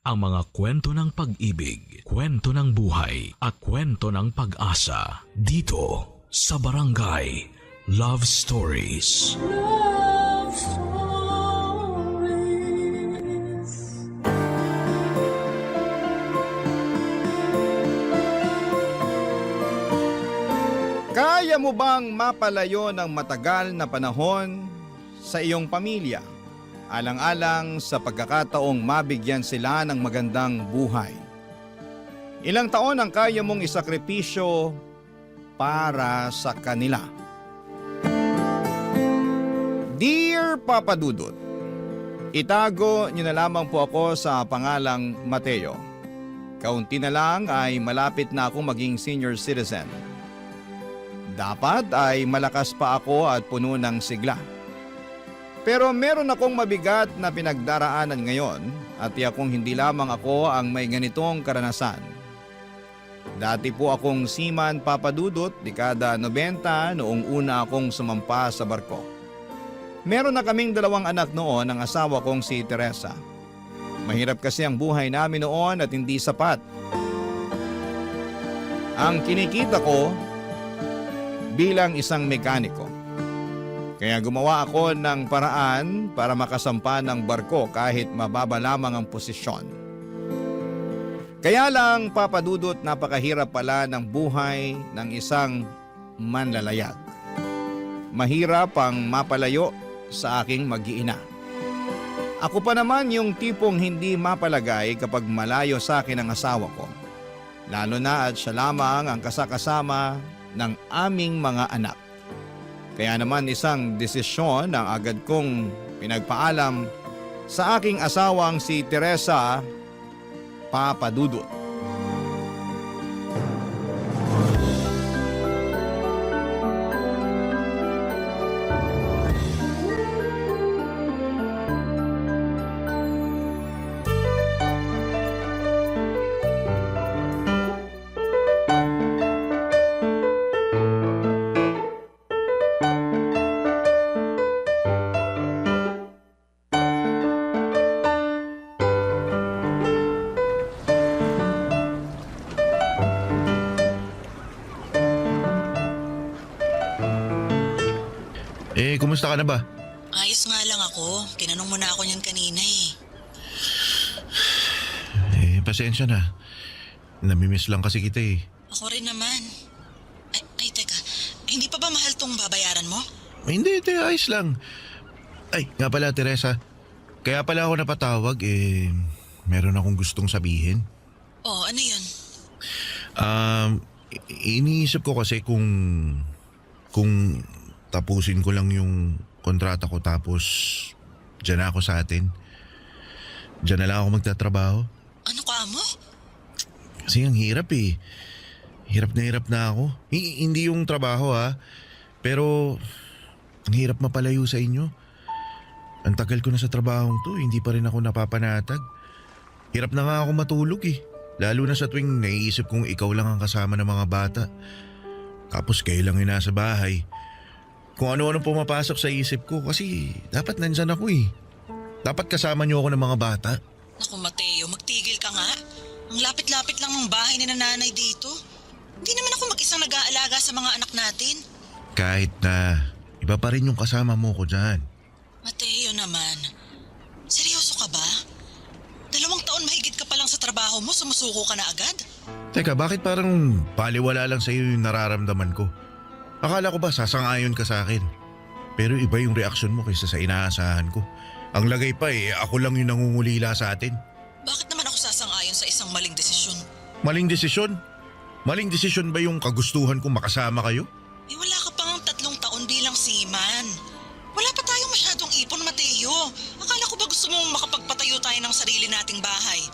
ang mga kwento ng pag-ibig, kwento ng buhay at kwento ng pag-asa dito sa Barangay Love Stories. Love Stories. Kaya mo bang mapalayo ng matagal na panahon sa iyong pamilya? Alang-alang sa pagkakataong mabigyan sila ng magandang buhay. Ilang taon ang kaya mong isakripisyo para sa kanila? Dear Papa Dudut, itago niyo na lamang po ako sa pangalang Mateo. Kaunti na lang ay malapit na akong maging senior citizen. Dapat ay malakas pa ako at puno ng sigla. Pero meron akong mabigat na pinagdaraanan ngayon at tiyakong hindi lamang ako ang may ganitong karanasan. Dati po akong seaman papadudot, dekada 90 noong una akong sumampa sa barko. Meron na kaming 2 anak noon ng asawa kong si Teresa. Mahirap kasi ang buhay namin noon at hindi sapat. Ang kinikita ko bilang isang mekaniko. Kaya gumawa ako ng paraan para makasampa ng barko kahit mababa lamang ang posisyon. Kaya lang papadudot, napakahirap pala ng buhay ng isang manlalayag. Mahirap ang mapalayo sa aking mag-iina. Ako pa naman yung tipong hindi mapalagay kapag malayo sa akin ang asawa ko. Lalo na at siya lamang ang kasakasama ng aming mga anak. Kaya naman isang desisyon ang agad kong pinagpaalam sa aking asawang si Teresa Papadudut. Kumusta ka na ba? Ayos nga lang ako. Tinanong mo na ako niyan kanina eh. Pasensya na. Namimiss lang kasi kita eh. Ako rin naman. Ay teka. Hindi pa ba mahal tong babayaran mo? Hindi, ayos lang. Ay, nga pala Teresa. Kaya pala ako napatawag meron akong gustong sabihin. Oh, ano yun? Iniisip ko kasi kung tapusin ko lang yung kontrata ko tapos dyan na ako sa atin. Dyan na lang ako magtatrabaho. Ano ka mo? Kasi ang hirap eh. Hirap na ako. Hindi yung trabaho pero ang hirap mapalayo sa inyo. Ang tagal ko na sa trabahong to, hindi pa rin ako napapanatag. Hirap na nga ako matulog eh. Lalo na sa tuwing naiisip kong ikaw lang ang kasama ng mga bata. Tapos kayo lang yung nasa bahay. Kung ano-ano pumapasok sa isip ko kasi dapat nandyan ako eh. Dapat kasama niyo ako ng mga bata. Naku Mateo, magtigil ka nga. Ang lapit-lapit lang ng bahay ni nanay dito. Hindi naman ako mag-isang nag-aalaga sa mga anak natin. Kahit na, iba pa rin yung kasama mo ko dyan. Mateo naman, seryoso ka ba? 2 taon mahigit ka pa lang sa trabaho mo, sumusuko ka na agad? Teka, bakit parang baliwala lang sa'yo yung nararamdaman ko? Akala ko ba sasangayon ka sa akin? Pero iba yung reaksyon mo kaysa sa inaasahan ko. Ang lagay pa ako lang yung nangungulila sa atin. Bakit naman ako sasang-ayon sa isang maling desisyon? Maling desisyon? Maling desisyon ba yung kagustuhan kong makasama kayo? Wala ka pang 3 taon bilang seaman. Wala pa tayong masyadong ipon, Mateo. Akala ko ba gusto mong makapagpatayo tayo ng sarili nating bahay?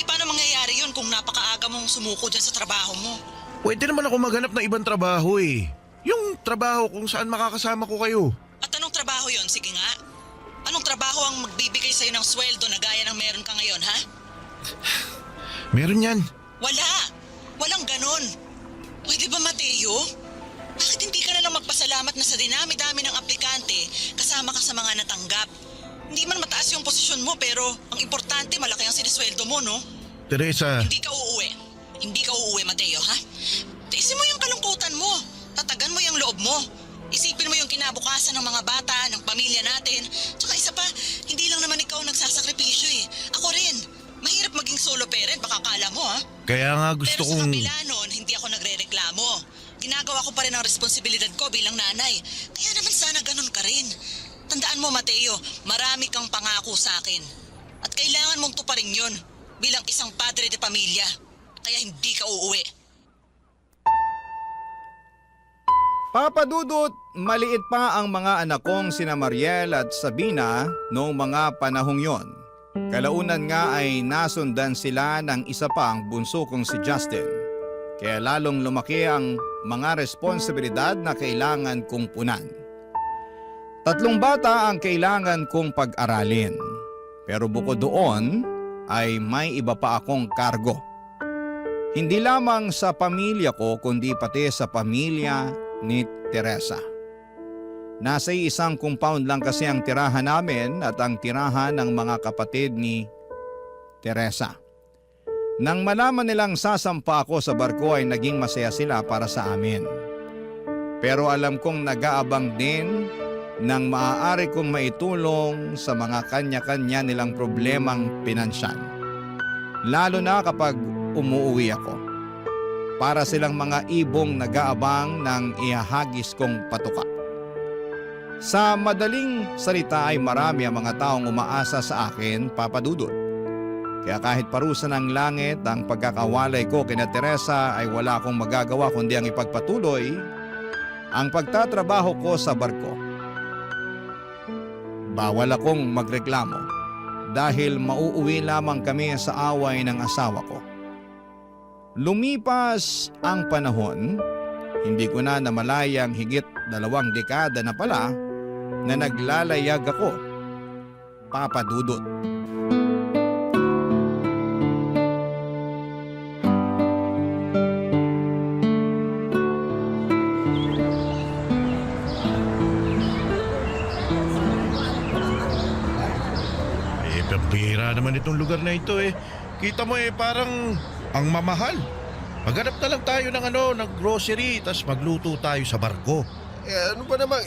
Paano mangyayari yun kung napakaaga mong sumuko dyan sa trabaho mo? Pwede naman ako maghanap ng ibang trabaho eh. Yung trabaho kung saan makakasama ko kayo. At anong trabaho yon? Sige nga. Anong trabaho ang magbibigay sa'yo ng sweldo na gaya ng meron ka ngayon, ha? Meron yan. Wala. Walang ganon. Pwede ba, Mateo? Bakit hindi ka na lang magpasalamat na sa dinami-dami ng aplikante kasama ka sa mga natanggap? Hindi man mataas yung posisyon mo pero ang importante malaki ang sinisweldo mo, no? Teresa, Hindi ka uuwi. Hindi ka uuwi, Mateo, ha? Tiisin mo yung kalungkutan mo. Tatagan mo yung loob mo. Isipin mo yung kinabukasan ng mga bata, ng pamilya natin. Tsaka isa pa, hindi lang naman ikaw nagsasakripisyo eh. Ako rin. Mahirap maging solo parent, baka kala mo, ha? kaya nga gusto Pero sa kong... kabila nun, hindi ako nagre-reklamo. Ginagawa ko pa rin ang responsibilidad ko bilang nanay. Kaya naman sana ganun ka rin. Tandaan mo, Mateo, marami kang pangako sa akin. At kailangan mong tuparin yun bilang isang padre de pamilya. Kaya hindi ka uuwi. Papa Dudut, maliit pa ang mga anak kong sina Mariel at Sabina noong mga panahong yon. Kalaunan nga ay nasundan sila ng isa pang bunso kong si Justin. Kaya lalong lumaki ang mga responsibilidad na kailangan kong punan. 3 bata ang kailangan kong pag-aralin. Pero bukod doon ay may iba pa akong kargo. Hindi lamang sa pamilya ko kundi pati sa pamilya ni Teresa. Nasa isang compound lang kasi ang tirahan namin at ang tirahan ng mga kapatid ni Teresa. Nang malaman nilang sasampa ako sa barko ay naging masaya sila para sa amin. Pero alam kong nag-aabang din ng maaari kong maitulong sa mga kanya-kanya nilang problemang pinansyal. Lalo na kapag umuuwi ako. Para silang mga ibong nag-aabang ng ihahagis kong patuka. Sa madaling salita ay marami ang mga taong umaasa sa akin, Papa Dudut. Kaya kahit parusa ng langit ang pagkakawalay ko kina Teresa ay wala akong magagawa kundi ang ipagpatuloy ang pagtatrabaho ko sa barko. Bawal akong magreklamo dahil mauuwi lamang kami sa away ng asawa ko. Lumipas ang panahon, hindi ko na namalayang higit 2 dekada na pala na naglalayag ako, Papa Dudut. Pambira naman itong lugar na ito eh. Kita mo parang ang mamahal. Maghanap na lang tayo ng grocery tas magluto tayo sa barko. Ano ba naman?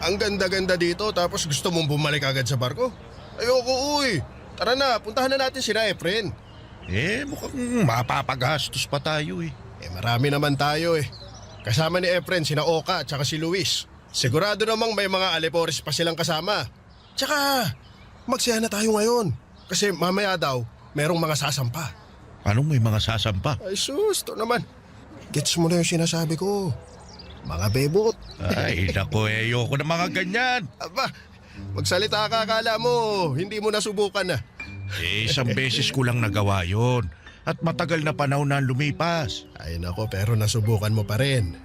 Ang ganda-ganda dito tapos gusto mong bumalik agad sa barko? Ayoko, uy. Tara na, puntahan na natin sina Efren. Mukhang mapapagastos pa tayo eh. Marami naman tayo eh. Kasama ni Efren, sina Oka at saka si Luis. Sigurado namang may mga alipores pa silang kasama. Tsaka, magsaya na tayo ngayon. Kasi mamaya daw, merong mga sasampa. Anong may mga sasampa? Ay sus, to naman. Gets mo na yung sinasabi ko. Mga bebot. Ay, nako ayoko na mga ganyan. Aba, magsalita ka, akala mo, hindi mo nasubukan na. Isang beses ko lang nagawa yon. At matagal na panahon na lumipas. Ay nako, pero nasubukan mo pa rin.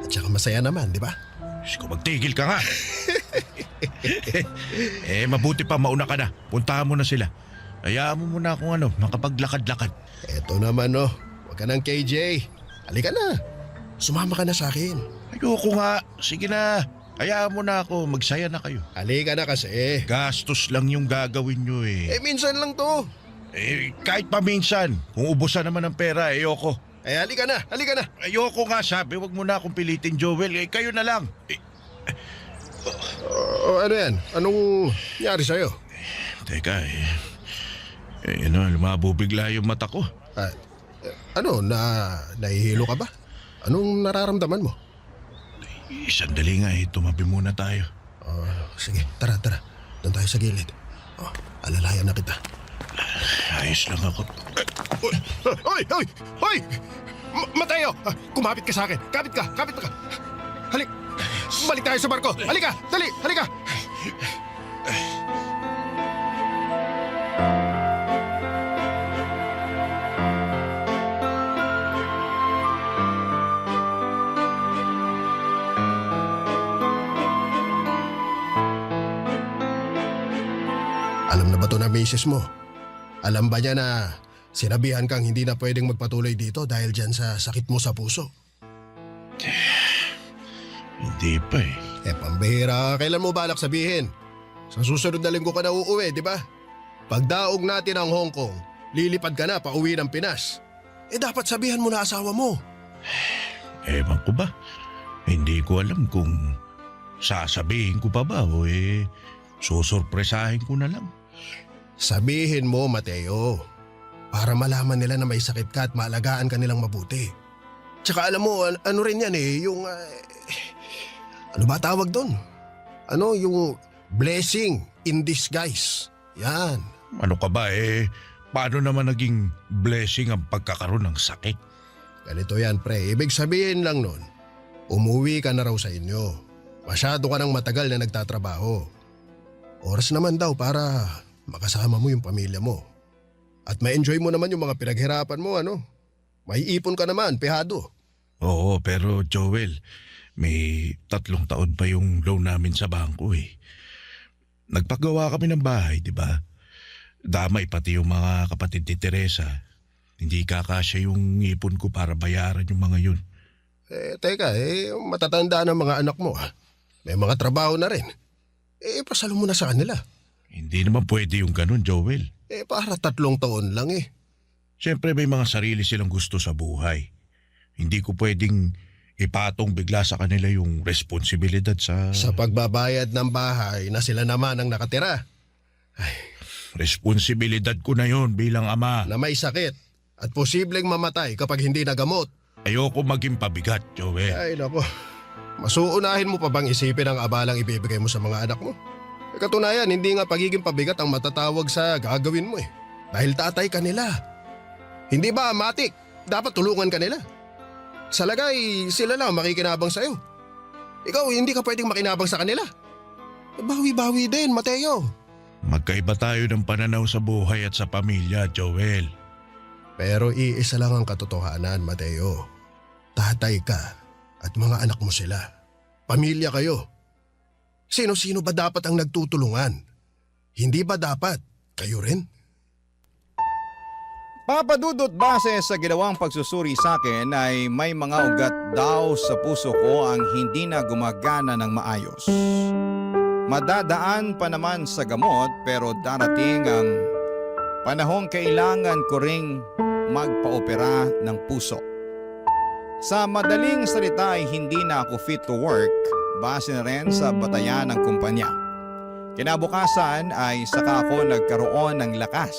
At saka masaya naman, di ba? Ko magtigil ka nga. Mabuti pa mauna ka na. Puntahan mo na sila. Hayaan mo muna akong makapaglakad-lakad. Eto naman huwag ka ng KJ. Halika na. Sumama ka na sa akin. Ayoko nga. Sige na. Hayaan mo na ako. Magsaya na kayo. Halika na kasi. Gastos lang yung gagawin nyo eh. Minsan lang to. Kahit pa minsan. Kung ubusan naman ng pera, ayoko. Halika na. Halika na. Ayoko nga sabi. Huwag mo na akong pilitin, Joel. Kayo na lang. Ano yan? Anong nangyari sa'yo? Teka lumabo bigla yung mata ko. Nahihilo ka ba? Anong nararamdaman mo? Sandali nga tumabi muna tayo. Sige, tara. Doon tayo sa gilid. Alalayan na kita. Ayos lang ako. Hoy! Mateo! Kumapit ka sa akin. Kapit ka. Halik! Balik tayo sa barko. Halika! Dali! Halika! Alam na ba ito na misis mo? Alam ba niya na sinabihan kang hindi na pwedeng magpatuloy dito dahil dyan sa sakit mo sa puso? Hindi pa Pambihira. Kailan mo balak sabihin? Sa susunod na linggo ka na uuwi, di ba? Pagdaog natin ang Hong Kong, lilipad ka na pauwi ng Pinas. Dapat sabihan mo na asawa mo. Ewan ko ba? Hindi ko alam kung sasabihin ko pa ba o susurpresahin ko na lang. Sabihin mo, Mateo. Para malaman nila na may sakit ka at maalagaan ka nilang mabuti. Tsaka alam mo, ano rin yan yung... ano ba tawag doon? Yung blessing in disguise. Yan. Ano ka ba paano naman naging blessing ang pagkakaroon ng sakit? Ganito yan, pre. Ibig sabihin lang nun, umuwi ka na raw sa inyo. Masyado ka nang matagal na nagtatrabaho. Oras naman daw para makasama mo yung pamilya mo. At ma-enjoy mo naman yung mga pinaghirapan mo, May ipon ka naman, pehado. Oo, pero Joel, may 3 taon pa yung loan namin sa bangko Nagpagawa kami ng bahay, di ba? Damay pati yung mga kapatid ni Teresa. Hindi kakasya yung ipon ko para bayaran yung mga yun. Teka, matatanda ng mga anak mo, May mga trabaho na rin. Pasalo mo na sa kanila. Hindi naman pwede yung ganun, Joel. Para 3 taon lang Siyempre may mga sarili silang gusto sa buhay. Hindi ko pwedeng ipatong bigla sa kanila yung responsibilidad sa... Sa pagbabayad ng bahay na sila naman ang nakatira. Responsibilidad ko na yon bilang ama. Na may sakit at posibleng mamatay kapag hindi nagamot. Ayoko maging pabigat, Joel. Ay nako, masuunahin mo pa bang isipin ang abalang ibibigay mo sa mga anak mo? Katunayan, hindi nga pagiging pabigat ang matatawag sa gagawin mo Dahil tatay ka nila. Hindi ba, Matik? Dapat tulungan ka nila. Sa lagay, sila lang makikinabang sa'yo. Ikaw, hindi ka pwedeng makinabang sa kanila. Bawi-bawi din, Mateo. Magkaiba tayo ng pananaw sa buhay at sa pamilya, Joel. Pero iisa lang ang katotohanan, Mateo. Tatay ka at mga anak mo sila. Pamilya kayo. Sino-sino ba dapat ang nagtutulungan? Hindi ba dapat kayo rin? Papadudot, base sa ginawang pagsusuri sa akin ay may mga ugat daw sa puso ko ang hindi na gumagana ng maayos. Madadaan pa naman sa gamot pero darating ang panahong kailangan ko ring magpa-opera ng puso. Sa madaling salita ay hindi na ako fit to work base na rin sa batayan ng kumpanya. Kinabukasan ay saka ako nagkaroon ng lakas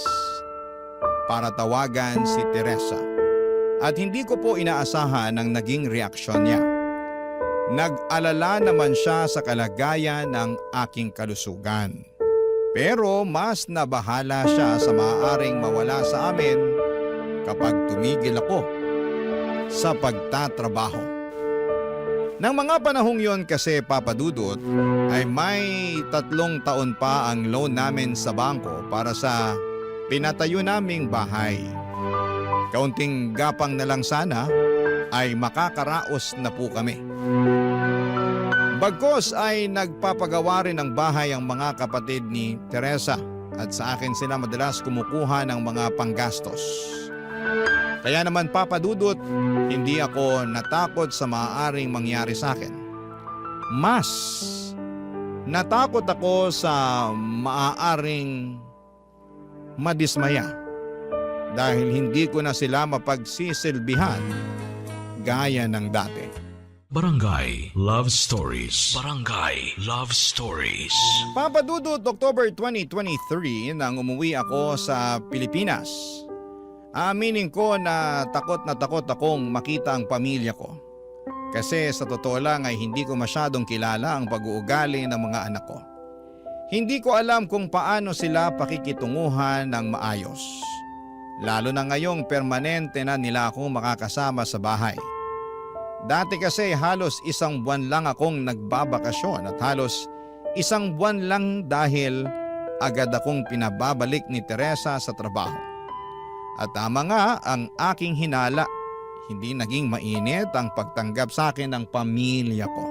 para tawagan si Teresa. At hindi ko po inaasahan ang naging reaksyon niya. Nag-alala naman siya sa kalagayan ng aking kalusugan. Pero mas nabahala siya sa maaaring mawala sa amin kapag tumigil ako sa pagtatrabaho. Nang mga panahong yon kasi, Papadudot, ay may 3 taon pa ang loan namin sa bangko para sa pinatayo naming bahay. Kaunting gapang na lang sana ay makakaraos na po kami. Bagkos ay nagpapagawa rin ng bahay ang mga kapatid ni Teresa at sa akin sila madalas kumukuha ng mga panggastos. Kaya naman, Papadudot, hindi ako natakot sa maaaring mangyari sa akin. Mas natakot ako sa maaaring madismaya dahil hindi ko na sila mapagsisilbihan gaya ng dati. Barangay Love Stories. Barangay Love Stories. Papadudot, October 2023 nang umuwi ako sa Pilipinas. Aminin ko na takot akong makita ang pamilya ko. Kasi sa totoo lang ay hindi ko masyadong kilala ang pag-uugali ng mga anak ko. Hindi ko alam kung paano sila pakikitunguhan ng maayos. Lalo na ngayong permanente na nila akong makakasama sa bahay. Dati kasi halos 1 buwan lang akong nagbabakasyon at halos 1 buwan lang dahil agad akong pinababalik ni Teresa sa trabaho. At tama nga ang aking hinala, hindi naging mainit ang pagtanggap sa akin ng pamilya ko.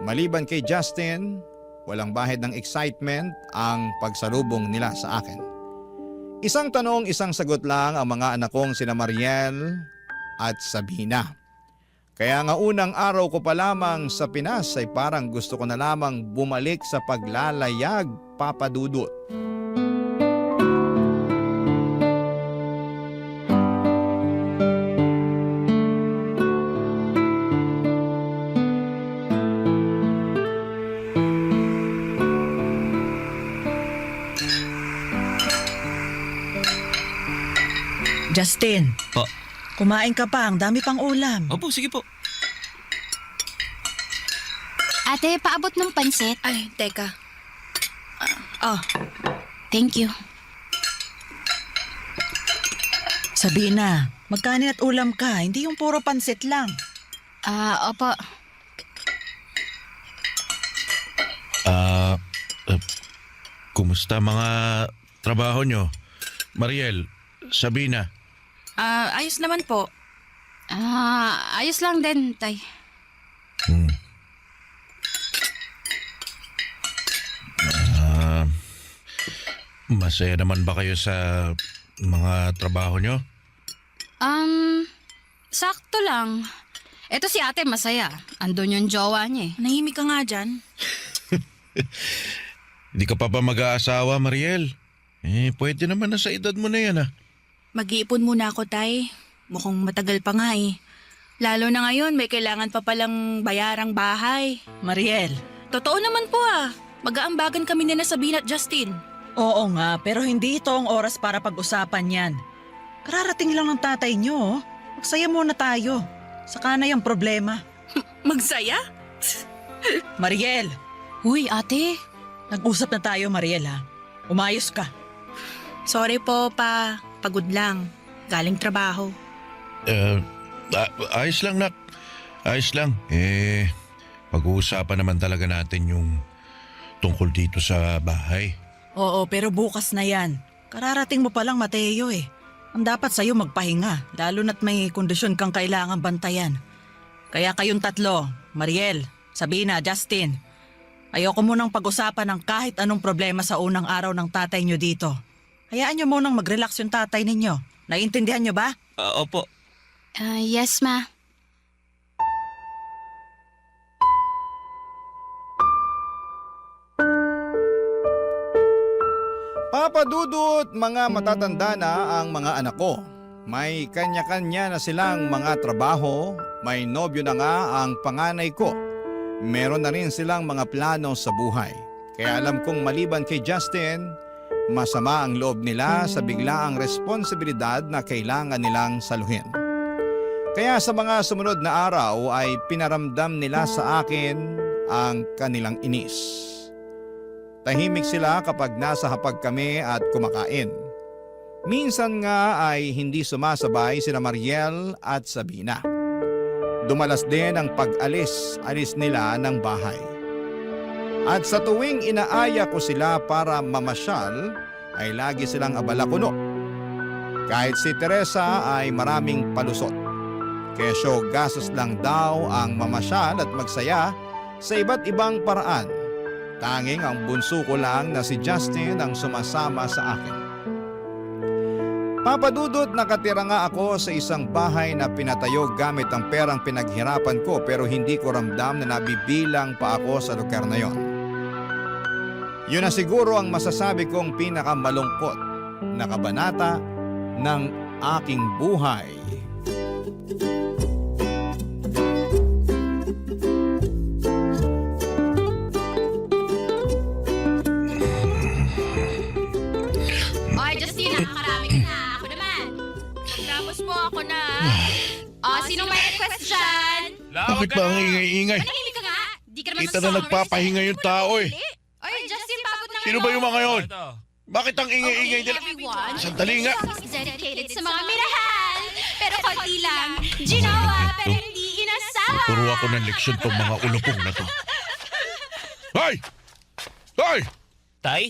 Maliban kay Justin, walang bahid ng excitement ang pagsalubong nila sa akin. Isang tanong, isang sagot lang ang mga anak kong sina Mariel at Sabina. Kaya nga unang araw ko pa lamang sa Pinas ay parang gusto ko na lamang bumalik sa paglalayag, Papa Dudut. Justin, Po. kumain ka pa. Ang dami pang ulam. Opo, sige po. Ate, paabot ng pansit. Ay, teka. Thank you. Sabina, magkanin at ulam ka. Hindi yung puro pansit lang. Opo. Kumusta mga trabaho nyo? Mariel, Sabina. Ayos naman po. Ayos lang din, tay. Masaya naman ba kayo sa mga trabaho nyo? Sakto lang. Eto si ate masaya. Andun yung jowa niya eh. Nahimik ka nga dyan. Hindi ka pa ba mag-aasawa, Mariel? Pwede naman na sa edad mo na yan, ah. Mag-iipon muna ako, tay. Mukhang matagal pa nga eh. Lalo na ngayon, may kailangan pa palang bayarang bahay. Mariel, Totoo naman po Mag-aambagan kami ni Sabina at Justin. oo nga, pero hindi ito ang oras para pag-usapan yan. Kararating lang ng tatay nyo. Oh. Magsaya muna tayo. Saka na yung problema. Magsaya? Mariel, Uy, ate. nag-usap na tayo, Mariel ha. Umayos ka. Sorry po, pa. Pagod lang. Galing trabaho. Ayos lang, nak. Ayos lang. Pag-uusapan naman talaga natin yung tungkol dito sa bahay. Oo, pero bukas na yan. Kararating mo palang, Mateo eh. Ang dapat sa'yo magpahinga, lalo na't may kondisyon kang kailangan bantayan. Kaya kayong tatlo, Mariel, Sabina, Justin, ayoko munang pag-usapan ng kahit anong problema sa unang araw ng tatay nyo dito. Hayaan nyo munang mag-relax yung tatay ninyo. Naiintindihan nyo ba? Opo. Yes, ma. Papa Dudut, mga matatanda na ang mga anak ko. May kanya-kanya na silang mga trabaho, may nobyo na nga ang panganay ko. Meron na rin silang mga plano sa buhay. Kaya alam kong maliban kay Justin, masama ang loob nila sa biglaang responsibilidad na kailangan nilang saluhin. Kaya sa mga sumunod na araw ay pinaramdam nila sa akin ang kanilang inis. Tahimik sila kapag nasa hapag kami at kumakain. Minsan nga ay hindi sumasabay sina Mariel at Sabina. Dumalas din ang pag-alis nila ng bahay. At sa tuwing inaaya ko sila para mamasyal, ay lagi silang abala kuno. Kahit si Teresa ay maraming palusot. Kesyo gastos lang daw ang mamasyal at magsaya sa iba't ibang paraan. Tanging ang bunso ko lang na si Justin ang sumasama sa akin. Papa Dudut, nakatira nga ako sa isang bahay na pinatayo gamit ang perang pinaghirapan ko pero hindi ko ramdam na nabibilang pa ako sa lugar na yon. Yun na siguro ang masasabi kong pinakamalungkot na kabanata ng aking buhay. Oy, Justin, nakakarami ka na. Ako naman. Tapos mo ako na. Sino may request dyan? Bakit ba ang ingay-ingay? Manahimik ka nga. Di ka naman Kita na nagpapahinga yung tao eh. Oy, Justin, paabot na Sino ba yung mga yon? Bakit ang ingay-ingay nila? Everyone. Sandali nga. Is dedicated sa mga minahal. Pero konti lang. Ginawa, pero hindi inasawa. Puro ako ng leksyon tong mga ulupong na to. Hoy! Hoy! Tay?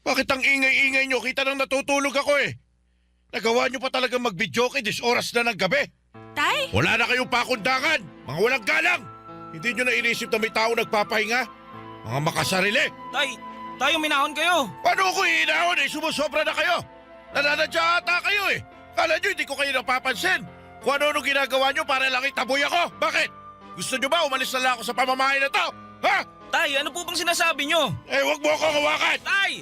Bakit ang ingay-ingay nyo? Kita nang natutulog ako eh. Nagawa nyo pa talaga mag-videoke this oras na ng gabi. Tay? Wala na kayong pakundangan. Mga walang galang. Hindi nyo na inisip na may tao nagpapahinga. Mga makasarili. Tay, tayo minahon kayo. Paano ako iinahon eh? Sumusobra na kayo. Nananadya ata kayo eh. Kala nyo hindi ko kayo napapansin. kung ano ginagawa nyo para lang itaboy ako. Bakit? Gusto nyo ba umalis na lang ako sa pamamahay na to? Ha? Tay, ano po bang sinasabi nyo? Eh, wag mo akong hawakan! Tay!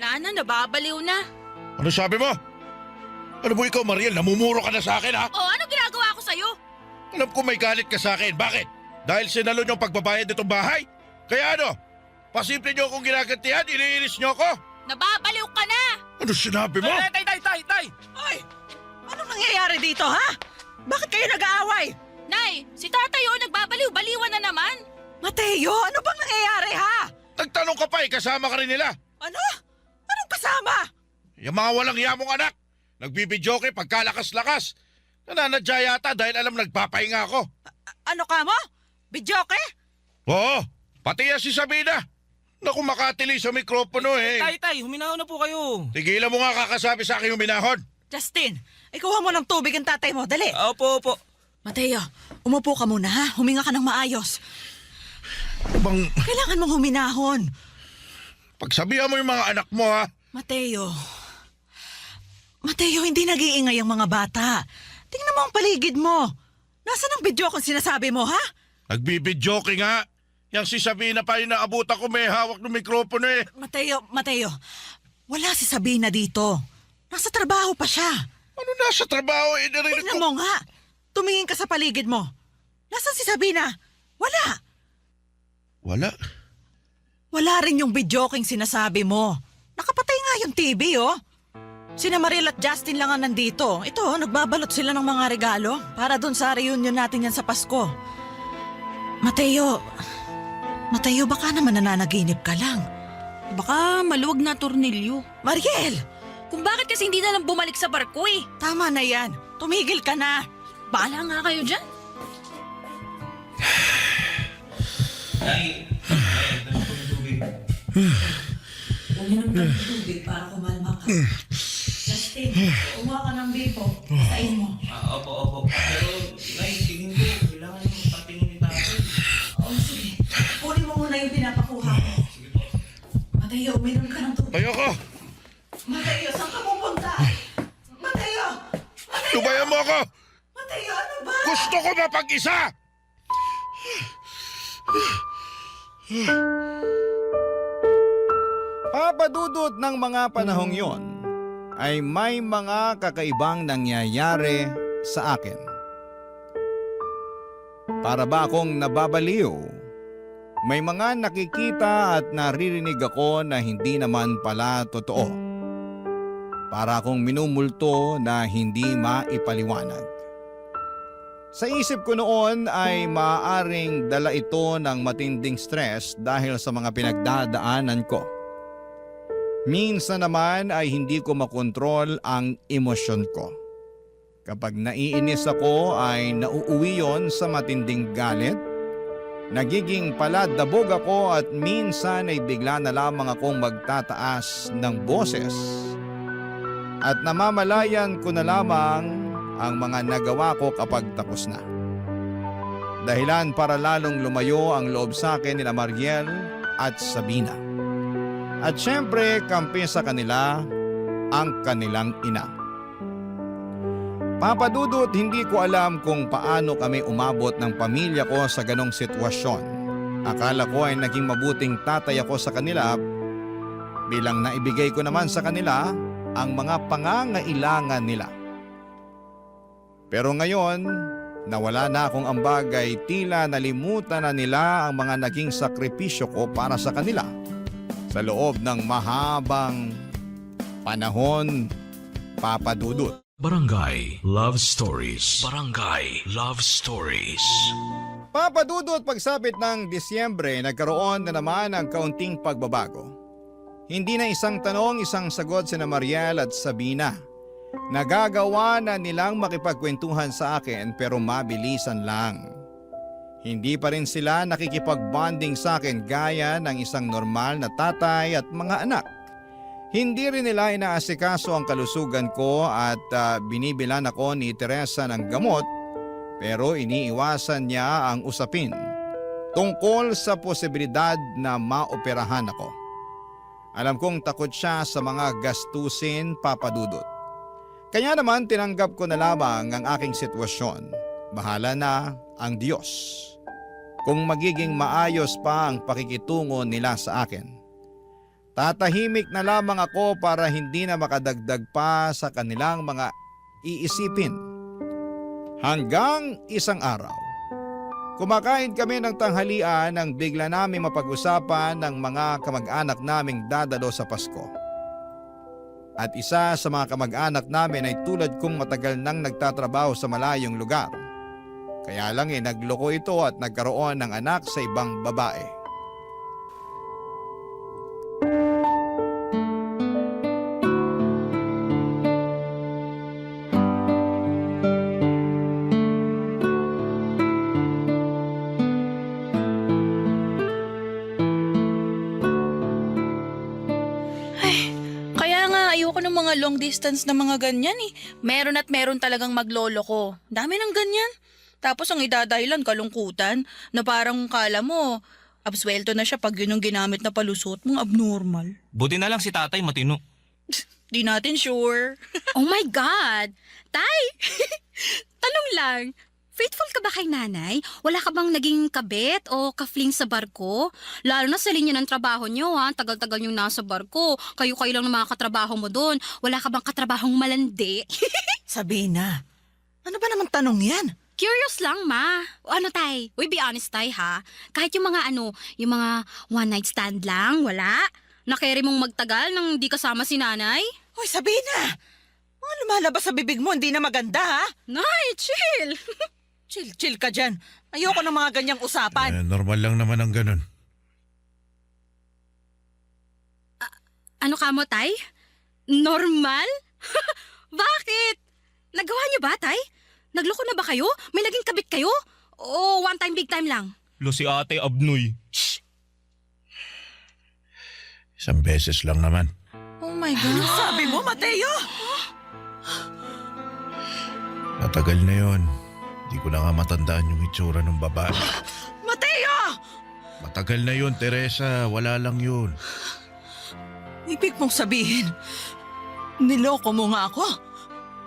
Lana, nababaliw na. Ano sabi mo? Ano mo ikaw, Mariel? Namumuro ka na sa akin, ha? Oh, ano ginagawa ko sa'yo? Alam ko may galit ka sa akin. Bakit? Dahil sinalo nyo ang pagbabayad nitong bahay? Kaya ano? Pasimple nyo akong ginagantihan? Iniinis nyo ako? Nababaliw ka na! Ano sinabi mo? Tay! Ay! Anong nangyayari dito, ha? Bakit kayo nag-aaway? Nay, si tatay nagbabaliw-baliwan na naman. Mateo, ano bang nangyayari, ha? Nagtanong ka pa eh, kasama ka rin nila. Ano? Anong kasama? Yung mga walang yamong anak. Nagbibidyoke pagkalakas-lakas. Nananadya yata dahil alam nagpapahinga ako. Ano ka mo? Bidyoke? Oo, pati yan si Sabina. Naku, makatili sa mikropono eh. Tay, huminaw na po kayo. Tigilan mo nga kakasabi sa akin yung minahon. Justin, ikuha mo ng tubig ang tatay mo. Dali. Opo. Mateo, umupo ka muna, ha? Huminga ka ng maayos. Bang, Kailangan mong huminahon. pagsabihan mo yung mga anak mo ha. Mateo, hindi nag-iingay ang mga bata. Tingnan mo ang paligid mo. Nasaan ang video kung sinasabi mo, ha? Nagbibidyoke nga. Yang si Sabina pa yung naabutan ko may hawak ng mikropono eh. Mateo, wala si Sabina dito. Nasa trabaho pa siya. Ano nasa trabaho eh? Narinig Tingnan ko. mo nga. Tumingin ka sa paligid mo. Nasaan si Sabina? Wala. Wala. Wala rin yung videoking sinasabi mo. Nakapatay nga yung TV, oh. Sina Mariel at Justin lang ang nandito. Ito, nagbabalot sila ng mga regalo para dun sa reunion natin yan sa Pasko. Mateo, baka naman nananaginip ka lang. Baka maluwag na tornilyo. Mariel! Kung bakit kasi hindi na lang bumalik sa barko eh. Tama na yan. Tumigil ka na. Bahala nga kayo dyan. Uminom ka ng tubig para kumalma ka. Justin, umuha ka ng bipo. Sain mo. Opo. Pero, Nay, tingin ko, kailangan yung patingin ni tatay. Oo, sige. Kunin mo muna yung pinapakuha ko. Mateo, uminom ka ng tubig. Ayoko. Mateo, saan ka pupunta? Mateo! Lubayan mo ako. Mateo, ano ba? Gusto ko mapag-isa. Papadudot ng mga panahong yon ay may mga kakaibang nangyayari sa akin. Para ba akong nababaliw? May mga nakikita at naririnig ako na hindi naman pala totoo. Para akong minumulto na hindi maipaliwanag. Sa isip ko noon ay maaaring dala ito ng matinding stress dahil sa mga pinagdadaanan ko. Minsan naman ay hindi ko makontrol ang emosyon ko. Kapag naiinis ako ay nauuwi yon sa matinding galit. Nagiging paladabog ako at minsan ay bigla na lamang akong magtataas ng boses. At namamalayan ko na lamang ang mga nagawa ko kapag tapos na. Dahilan para lalong lumayo ang loob sa akin ni Mariel at Sabina. At syempre, kampi sa kanila ang kanilang ina. Papadudot, hindi ko alam kung paano kami umabot ng pamilya ko sa ganong sitwasyon. Akala ko ay naging mabuting tatay ako sa kanila bilang naibigay ko naman sa kanila ang mga pangangailangan nila. Pero ngayon, nawala na akong ambag ay tila nalimutan na nila ang mga naging sakripisyo ko para sa kanila. Sa loob ng mahabang panahon, papadudot. Barangay Love Stories. Barangay Love Stories. Papadudot, pagsapit ng Disyembre, nagkaroon na naman ng kaunting pagbabago. Hindi na isang tanong, isang sagot sina Mariel at Sabina. Nagagawa na nilang makipagkwentuhan sa akin pero mabilisan lang. Hindi pa rin sila nakikipag-bonding sa akin gaya ng isang normal na tatay at mga anak. Hindi rin nila inaasikaso ang kalusugan ko at binibilan ako ni Teresa ng gamot pero iniiwasan niya ang usapin tungkol sa posibilidad na maoperahan ako. Alam kong takot siya sa mga gastusin, papadudot. Kaya naman tinanggap ko na lamang ang aking sitwasyon. Bahala na ang Diyos kung magiging maayos pa ang pakikitungo nila sa akin. Tatahimik na lamang ako para hindi na makadagdag pa sa kanilang mga iisipin. Hanggang isang araw, kumakain kami ng tanghalian nang bigla namin mapag-usapan ng mga kamag-anak naming dadalo sa Pasko. At isa sa mga kamag-anak namin ay tulad kong matagal nang nagtatrabaho sa malayong lugar. Kaya lang nagloko ito at nagkaroon ng anak sa ibang babae. Kaya nga, ayoko ng mga long distance na mga ganyan eh. Meron at meron talagang maglolo ko. Dami ng ganyan. Tapos ang idadahilan, kalungkutan, na parang kala mo, abswelto na siya pag yun yung ginamit na palusot mong abnormal. Buti na lang si tatay matino. Di natin sure. Oh my God! Tay! Tanong lang, faithful ka ba kay nanay? Wala ka bang naging kabit o kafling sa barko? Lalo na sa linya ng trabaho nyo ha, tagal-tagal yung nasa barko. Kayo-kayo lang ng mga katrabaho mo doon. Wala ka bang katrabahong malandi? Sabina, ano ba naman tanong yan? Curious lang, ma. O ano, tay? Uy, be honest, tay, ha? Kahit yung mga yung mga one-night stand lang, wala? Nakeri mong magtagal nang di kasama si nanay? Hoy, Sabina! Mga lumalabas sa bibig mo, hindi na maganda ha? Nay, chill! Chill ka dyan. Ayoko ng mga ganyang usapan. Normal lang naman ang ganun. Ano ka mo, tay? Normal? Bakit? Nagawa niyo ba, tay? Nagloko na ba kayo? May naging kabit kayo? O one time, big time lang? Lo si ate abnoy. Isang beses lang naman. Oh my God. Ano sabi mo, Mateo? Matagal na yon. Di ko na nga matandaan yung itsura ng babae. Mateo! Matagal na yon, Teresa. Wala lang yun. Ibig mong sabihin, niloko mo nga ako?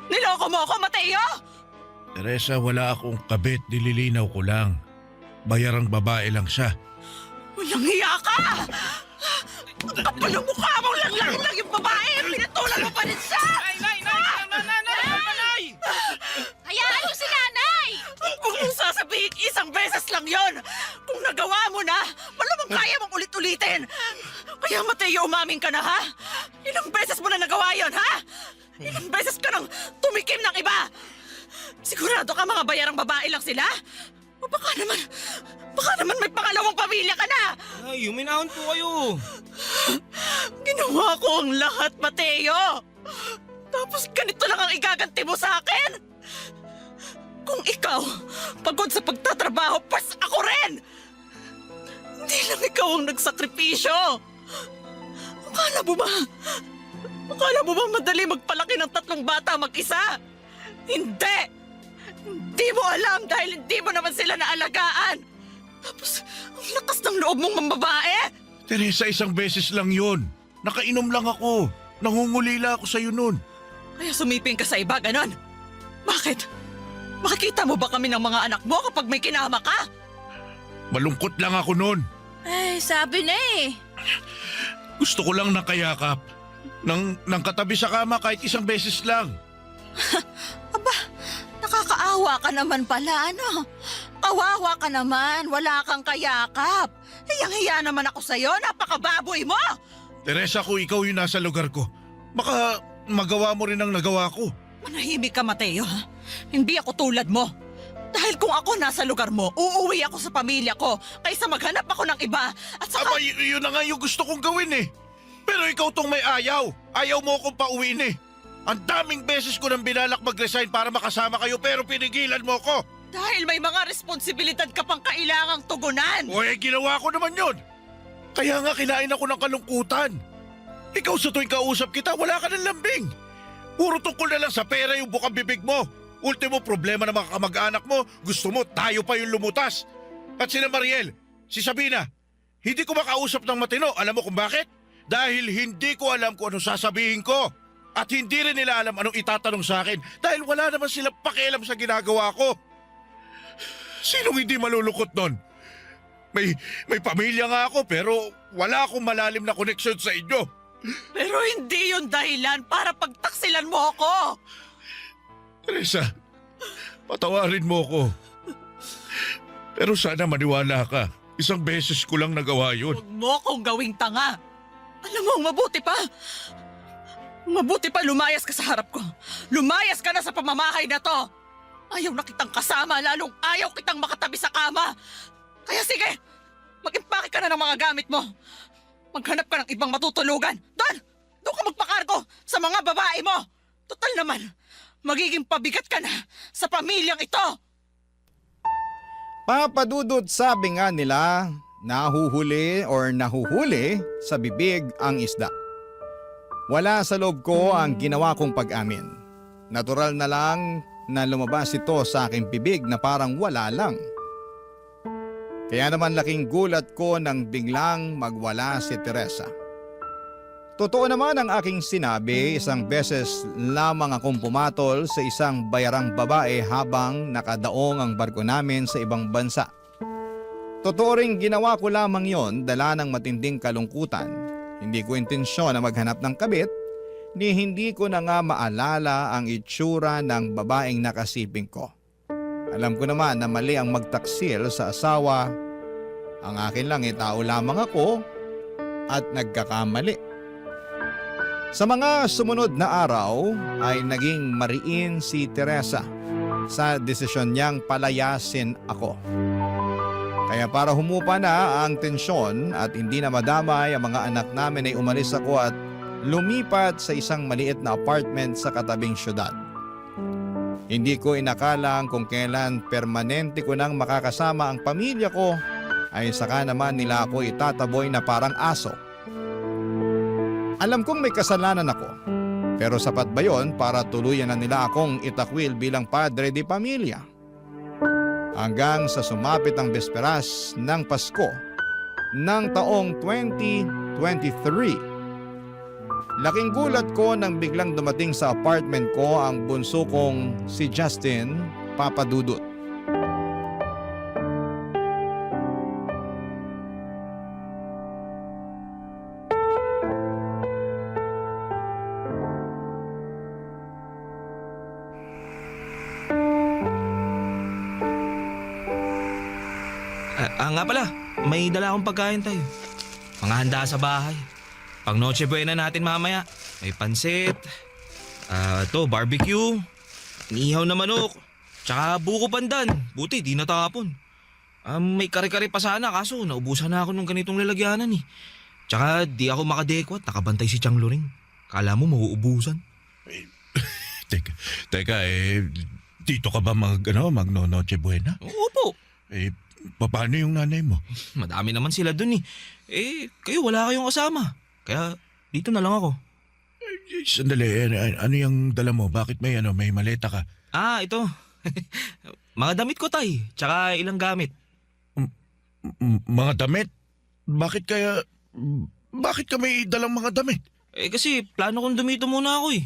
Niloko mo ako, Mateo? Teresa, wala akong kabit. Nililinaw ko lang. Bayarang babae lang siya. Walang hiya ka! Ang kapal ng mukha mong lang yung babae! Pinatulan mo pa rin siya! Nay! Hayaan mo si nanay! Kung mong sasabihin, isang beses lang yon. Kung nagawa mo na, malamang kaya mong ulit-ulitin. Kaya Mateo, umamin ka na ha? Ilang beses mo na nagawa yon, ha? Ilang beses ka nang tumikim ng iba? Sigurado ka mga bayarang babae lang sila? O baka naman may pangalawang pamilya ka na. Ay, huminahon po kayo. Ginawa ko ang lahat, Mateo. Tapos ganito lang ang igaganti mo sa akin? Kung ikaw, pagod sa pagtatrabaho, pas ako rin! Hindi lang ikaw ang nagsakripisyo. Akala mo ba madali magpalaki ng 3 bata mag-isa? Hindi! Hindi mo alam dahil hindi mo naman sila naalagaan. Tapos, ang lakas ng loob mong mambabae. Teresa, isang beses lang yun. Nakainom lang ako. Nangungulila ako sa'yo nun. Kaya sumiping ka sa iba, ganon? Bakit? Makikita mo ba kami ng mga anak mo kapag may kinama ka? Malungkot lang ako nun. Ay, sabi na eh. Gusto ko lang nakayakap. Nang katabi sa kama kahit isang beses lang. Nakakaawa ka naman pala, ano? Kawawa ka naman, wala kang kayakap. Hiyang-hiya naman ako sa'yo, napakababoy mo! Teresa, kung ikaw yung nasa lugar ko, baka magawa mo rin ang nagawa ko. Manahimik ka, Mateo, ha? Hindi ako tulad mo. Dahil kung ako nasa lugar mo, uuwi ako sa pamilya ko kaysa maghanap ako ng iba at saka... Aba, yun na nga yung gusto kong gawin eh. Pero ikaw tong may ayaw. Ayaw mo akong pauwiin eh. Ang daming beses ko nang binalak mag-resign para makasama kayo pero pinigilan mo ko. Dahil may mga responsibilidad ka pang kailangang tugunan. O ginawa ko naman yun. Kaya nga kinain ako ng kalungkutan. Ikaw sa tuwing kausap kita, wala ka ng lambing. Puro tungkol na lang sa pera yung bukang bibig mo. Ultimo problema ng mga kamag-anak mo, gusto mo tayo pa yung lumutas. At sina Mariel, si Sabina, hindi ko makausap ng matino. Alam mo kung bakit? Dahil hindi ko alam kung ano sasabihin ko. At hindi rin nila alam anong itatanong sa akin dahil wala naman silang pakialam sa ginagawa ko. Sinong hindi malulungkot nun? May pamilya nga ako pero wala akong malalim na koneksyon sa inyo. Pero hindi yun dahilan para pagtaksilan mo ako. Teresa, patawarin mo ko. Pero sana maniwala ka. Isang beses ko lang nagawa yun. Huwag mo akong gawing tanga. Alam mo, mabuti pa. Mabuti pa lumayas ka sa harap ko. Lumayas ka na sa pamamahay na to. Ayaw na kitang kasama, lalong ayaw kitang makatabi sa kama. Kaya sige, mag-impake ka na ng mga gamit mo. Maghanap ka ng ibang matutulugan. Doon ka magpakargo sa mga babae mo. Total naman, magiging pabigat ka na sa pamilyang ito. Papadudot, sabi nga nila, nahuhuli sa bibig ang isda. Wala sa loob ko ang ginawa kong pag-amin. Natural na lang na lumabas ito sa aking bibig na parang wala lang. Kaya naman laking gulat ko nang biglang magwala si Teresa. Totoo naman ang aking sinabi, isang beses lamang akong pumatol sa isang bayarang babae habang nakadaong ang barko namin sa ibang bansa. Totoo ring ginawa ko lamang yon dala ng matinding kalungkutan. Hindi ko intensyon na maghanap ng kabit, ni hindi ko na nga maalala ang itsura ng babaeng nakasiping ko. Alam ko naman na mali ang magtaksil sa asawa. Ang akin lang tao lamang ako at nagkakamali. Sa mga sumunod na araw ay naging mariin si Teresa sa desisyon niyang palayasin ako. Kaya para humupa na ang tensyon at hindi na madamay ang mga anak namin ay umalis ako at lumipat sa isang maliit na apartment sa katabing syudad. Hindi ko inakalang kung kailan permanente ko nang makakasama ang pamilya ko ay saka naman nila ako itataboy na parang aso. Alam kong may kasalanan ako, pero sapat ba yon para tuluyan na nila akong itakwil bilang padre de pamilya? Hanggang sa sumapit ang besperas ng Pasko ng taong 2023. Laking gulat ko nang biglang dumating sa apartment ko ang bunso kong si Justin Papadudut. Nga pala, may dala akong pagkain tayo. Mga handa sa bahay. Pang Noche Buena natin mamaya. May pansit, barbecue, inihaw na manok, tsaka buko pandan. Buti, di natapon. May kare-kare pa sana kaso naubusan na ako ng ganitong lalagyanan eh. Tsaka di ako makadekwat, nakabantay si Chang Loring. Kala mo mauubusan. Teka, dito ka ba mag Noche Buena? Opo. Paano yung nanay mo? Madami naman sila dun eh. Kayo wala kayong kasama. Kaya dito na lang ako. Sandali, ano yung dala mo? Bakit may maleta ka? Ito. Mga damit ko, tay. Tsaka ilang gamit. Mga damit? Bakit ka may dalang mga damit? Kasi plano kong dumito muna ako eh.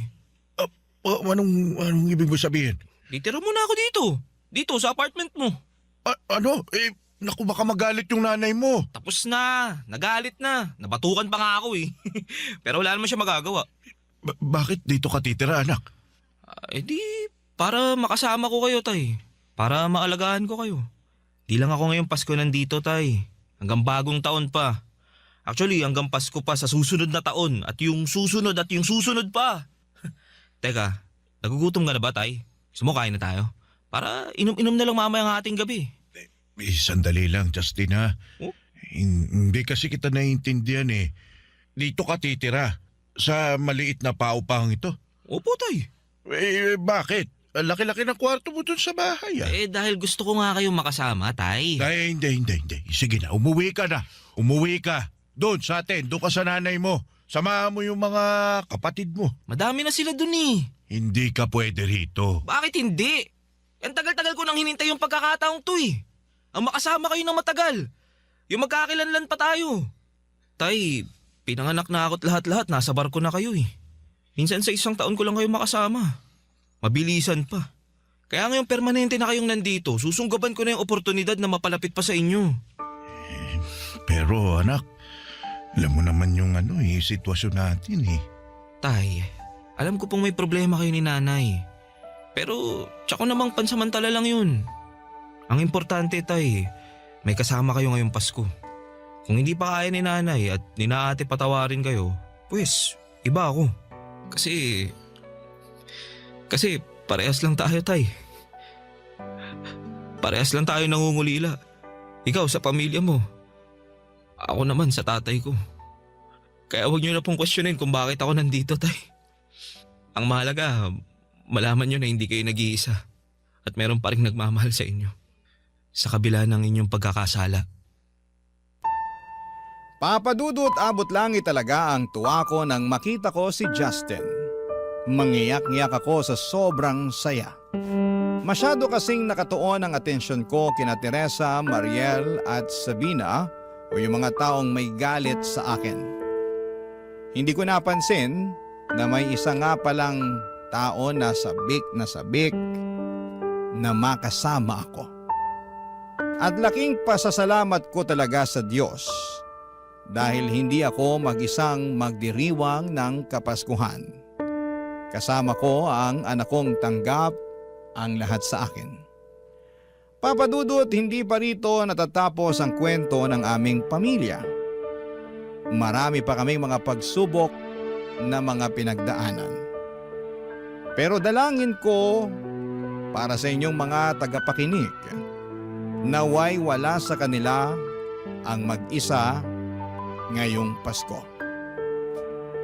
Anong ibig mo sabihin? Ditira muna ako dito. Dito sa apartment mo. Naku, baka magalit yung nanay mo. Tapos na. Nagalit na. Nabatukan pa nga ako eh. Pero wala naman siya magagawa. Bakit dito ka titira, anak? Para makasama ko kayo, tay. Para maalagaan ko kayo. Di lang ako ngayong Pasko nandito, tay. Hanggang bagong taon pa. Actually, hanggang Pasko pa sa susunod na taon. At yung susunod pa. Teka, nagugutom ka na ba, tay? Gusto mo kain na tayo? Para inom-inom na lang mamaya ang ating gabi. Sandali lang, Justin, ha? Oh? Hindi kasi kita naiintindihan eh. Dito ka titira sa maliit na paupang ito. Opo, tay. Bakit? Laki-laki ng kwarto mo dun sa bahay, Dahil gusto ko nga kayong makasama, tay. Hindi. Sige na, umuwi ka na. Umuwi ka. Doon sa atin, doon ka sa nanay mo. Samahan mo yung mga kapatid mo. Madami na sila dun eh. Hindi ka pwede rito. Bakit hindi? Ang tagal-tagal ko nang hinintay yung pagkakataong to eh. Ang makasama kayo ng matagal. Yung magkakilanlan pa tayo. Tay, pinanganak na ako't lahat-lahat. Nasa barko na kayo eh. Minsan sa isang taon ko lang kayo makasama. Mabilisan pa. Kaya ngayon permanente na kayong nandito. Susunggaban ko na yung oportunidad na mapalapit pa sa inyo. Pero anak, alam mo naman yung sitwasyon natin eh. Tay, alam ko pong may problema kayo ni nanay. Pero tsaka namang pansamantala lang yun. Ang importante, tay, may kasama kayo ngayong Pasko. Kung hindi pa kaya ni nanay at ni na ate patawarin kayo, pues iba ako. Kasi parehas lang tayo, tay. Parehas lang tayo nangungulila. Ikaw sa pamilya mo. Ako naman sa tatay ko. Kaya huwag niyo na pong questionin kung bakit ako nandito, tay. Ang mahalaga, malaman niyo na hindi kayo nag-iisa at meron pa rin nagmamahal sa inyo. Sa kabila ng inyong pagkakasala. Papa Dudut, abot langit talaga ang tuwa ko nang makita ko si Justin. Mangiyak-ngiyak ako sa sobrang saya. Masyado kasing nakatuon ang atensyon ko kina Teresa, Mariel at Sabina o yung mga taong may galit sa akin. Hindi ko napansin na may isa nga palang tao na sabik na makasama ako. At laking pasasalamat ko talaga sa Diyos dahil hindi ako mag-isang magdiriwang ng Kapaskuhan. Kasama ko ang anak kong tanggap ang lahat sa akin. Papa Dudut, hindi pa rito natatapos ang kwento ng aming pamilya. Marami pa kaming mga pagsubok na mga pinagdaanan. Pero dalangin ko para sa inyong mga tagapakinig, naway wala sa kanila ang mag-isa ngayong Pasko.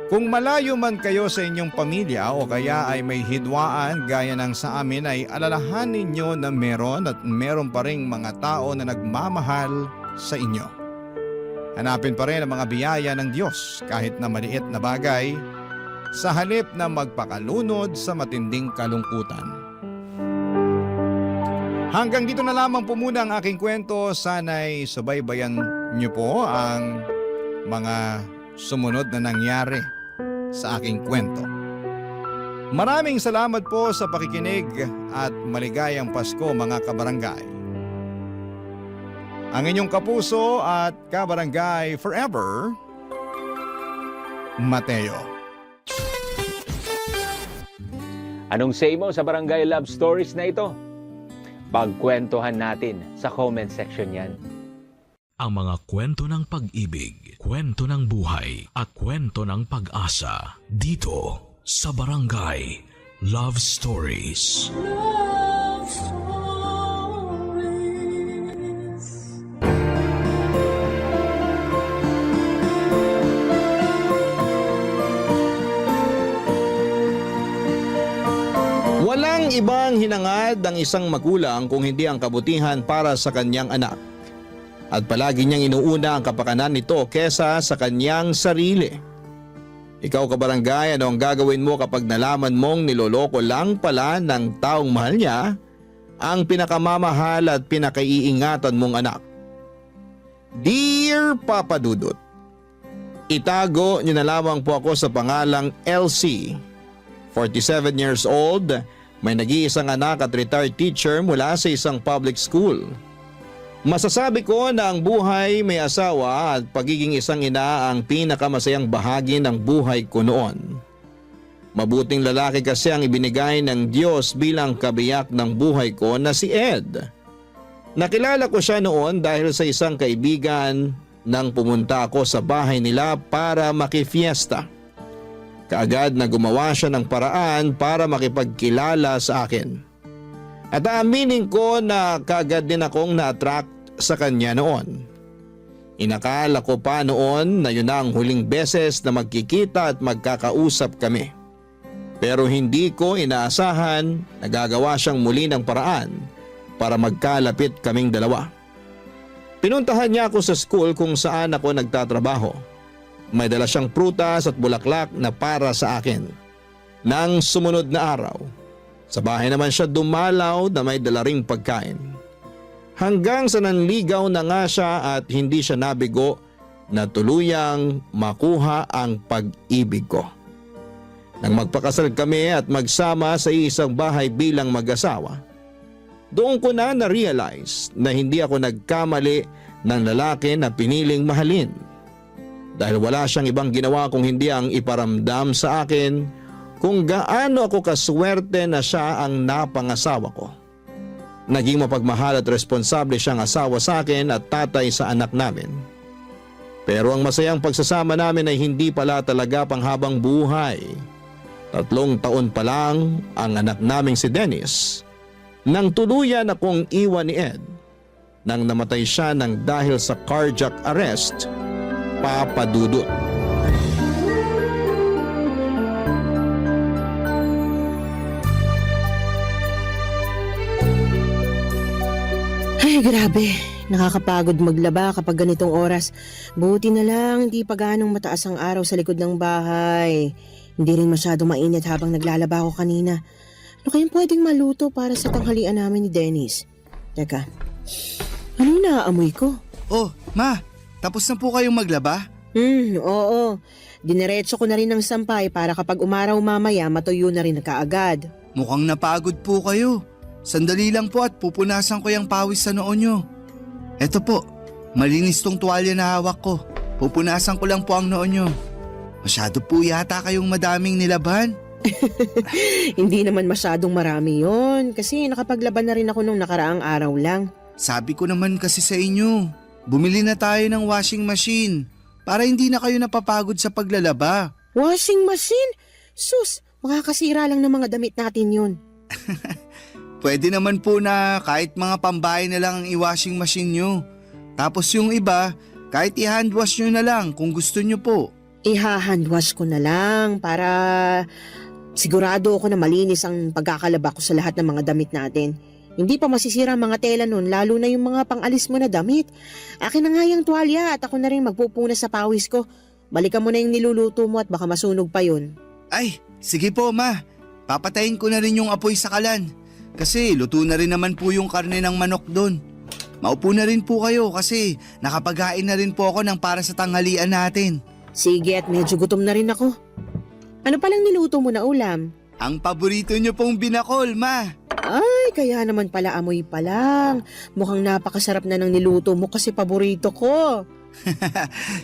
Kung malayo man kayo sa inyong pamilya o kaya ay may hidwaan gaya ng sa amin, ay alalahanin nyo na meron pa ring mga tao na nagmamahal sa inyo. Hanapin pa rin ang mga biyaya ng Diyos kahit na maliit na bagay sa halip na magpakalunod sa matinding kalungkutan. Hanggang dito na lamang po muna ang aking kwento. Sana'y subaybayan niyo po ang mga sumunod na nangyari sa aking kwento. Maraming salamat po sa pakikinig at maligayang Pasko mga kabarangay. Ang inyong kapuso at kabarangay forever, Mateo. Anong say mo sa Barangay Love Stories na ito? Pagkwentuhan natin sa comment section yan. Ang mga kwento ng pag-ibig, kwento ng buhay at kwento ng pag-asa dito sa Barangay Love Stories. Love Stories. Walang ibang hinangad ng isang magulang kung hindi ang kabutihan para sa kanyang anak. At palagi niyang inuuna ang kapakanan nito kesa sa kanyang sarili. Ikaw kabarangay, ano ang gagawin mo kapag nalaman mong niloloko lang pala ng taong mahal niya ang pinakamamahal at pinakaiingatan mong anak? Dear Papa Dudut, itago niyo na lamang po ako sa pangalang LC. 47 years old, may nag-iisang anak at retired teacher mula sa isang public school. Masasabi ko na ang buhay may asawa at pagiging isang ina ang pinakamasayang bahagi ng buhay ko noon. Mabuting lalaki kasi ang ibinigay ng Diyos bilang kabiyak ng buhay ko na si Ed. Nakilala ko siya noon dahil sa isang kaibigan nang pumunta ako sa bahay nila para makifiesta. Kaagad na gumawa siya ng paraan para makipagkilala sa akin. At aaminin ko na kaagad din akong na-attract sa kanya noon. Inakala ko pa noon na yun na ang huling beses na magkikita at magkakausap kami. Pero hindi ko inaasahan na gagawa siyang muli ng paraan para magkalapit kaming dalawa. Pinuntahan niya ako sa school kung saan ako nagtatrabaho. May dala siyang prutas at bulaklak na para sa akin. Nang sumunod na araw, sa bahay naman siya dumalaw na may dala ring pagkain. Hanggang sa nanligaw na nga siya at hindi siya nabigo na tuluyang makuha ang pag-ibig ko. Nang magpakasal kami at magsama sa isang bahay bilang mag-asawa, doon ko na na-realize na hindi ako nagkamali ng lalaki na piniling mahalin. Dahil wala siyang ibang ginawa kung hindi ang iparamdam sa akin kung gaano ako kaswerte na siya ang napangasawa ko. Naging mapagmahal at responsable siyang asawa sa akin at tatay sa anak namin. Pero ang masayang pagsasama namin ay hindi pala talaga panghabang buhay. 3 taon pa lang ang anak naming si Dennis nang tuluyan akong iwan ni Ed nang namatay siya ng dahil sa cardiac arrest, Papa Dudut. Ay, grabe. Nakakapagod maglaba kapag ganitong oras. Buti na lang, hindi pa ganong mataas ang araw sa likod ng bahay. Hindi rin masyado mainit habang naglalaba ako kanina. Ano kayang pwedeng maluto para sa tanghalian namin ni Dennis? Teka, ano naaamoy ko? Oh, Ma, tapos na po kayong maglaba? Oo. Dineretso ko na rin ng sampay para kapag umaraw mamaya matuyo na rin na kaagad. Mukhang napagod po kayo. Sandali lang po at pupunasan ko yung pawis sa noo nyo. Eto po, malinis tong tuwalya na hawak ko. Pupunasan ko lang po ang noo nyo. Masyado po yata kayong madaming nilaban. Hindi naman masyadong marami yon kasi nakapaglaban na rin ako nung nakaraang araw lang. Sabi ko naman kasi sa inyo, bumili na tayo ng washing machine para hindi na kayo napapagod sa paglalaba. Washing machine? Sus, makakasira lang ng mga damit natin yun. Pwede naman po na kahit mga pambahay na lang ang i-washing machine nyo. Tapos yung iba, kahit i-handwash nyo na lang kung gusto nyo po. Iha-handwash ko na lang para sigurado ako na malinis ang pagkakalaba ko sa lahat ng mga damit natin. Hindi pa masisira ang mga tela nun, lalo na yung mga pang-alis mo na damit. Akin na nga yung tuwalya at ako na rin magpupunas sa pawis ko. Balikan mo na yung niluluto mo at baka masunog pa yun. Ay, sige po Ma. Papatayin ko na rin yung apoy sa kalan. Kasi luto na rin naman po yung karne ng manok doon. Maupo na rin po kayo kasi nakapaghain na rin po ako ng para sa tanghalian natin. Sige, at medyo gutom na rin ako. Ano palang niluto mo na ulam? Ang paborito nyo pong binakol, Ma. Ay, kaya naman pala amoy pa lang. Mukhang napakasarap na ng niluto mo kasi paborito ko.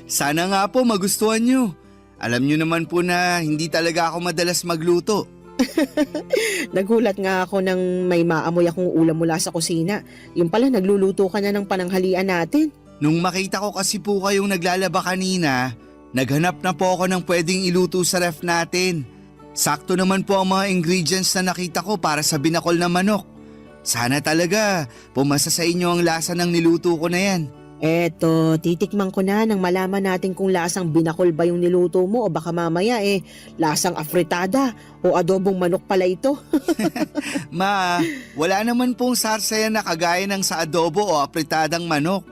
Sana nga po magustuhan nyo. Alam nyo naman po na hindi talaga ako madalas magluto. Nagulat nga ako nang may maamoy akong ulam mula sa kusina. Yung pala nagluluto ka na ng pananghalian natin. Nung makita ko kasi po kayong naglalaba kanina, naghanap na po ako ng pwedeng iluto sa ref natin. Sakto naman po ang mga ingredients na nakita ko para sa binakol na manok. Sana talaga pumasa sa inyo ang lasa ng niluto ko na yan. Eto, titikman ko na nang malaman natin kung lasang binakol ba yung niluto mo o baka mamaya lasang afritada o adobong manok pala ito. Ma, wala naman pong sarsayan na kagaya ng sa adobo o apritadang manok.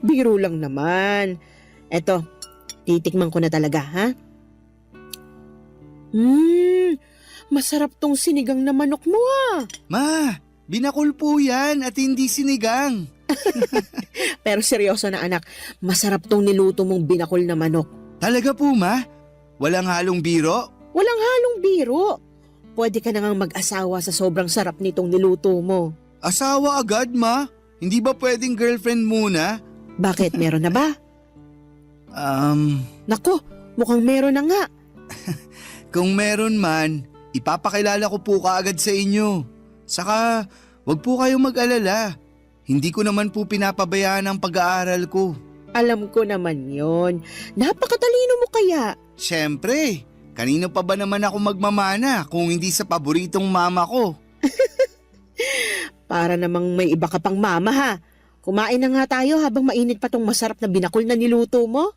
Biro lang naman. Eto, titikman ko na talaga, ha? Masarap tong sinigang na manok mo, ah. Ma, binakol po yan at hindi sinigang. Pero seryoso na anak, masarap tong niluto mong binakol na manok. Talaga po, Ma? Walang halong biro? Walang halong biro. Pwede ka na ngang mag-asawa sa sobrang sarap nitong niluto mo. Asawa agad, Ma? Hindi ba pwedeng girlfriend muna? Bakit, meron na ba? Nako, mukhang meron na nga. Kung meron man, ipapakilala ko po kaagad sa inyo. Saka, wag po kayong mag-alala. Hindi ko naman po pinapabayaan ang pag-aaral ko. Alam ko naman yon. Napakatalino mo kaya. Siyempre, kanino pa ba naman ako magmamana kung hindi sa paboritong mama ko? Para namang may iba ka pang mama, ha. Kumain na nga tayo habang mainit pa tong masarap na binakol na niluto mo.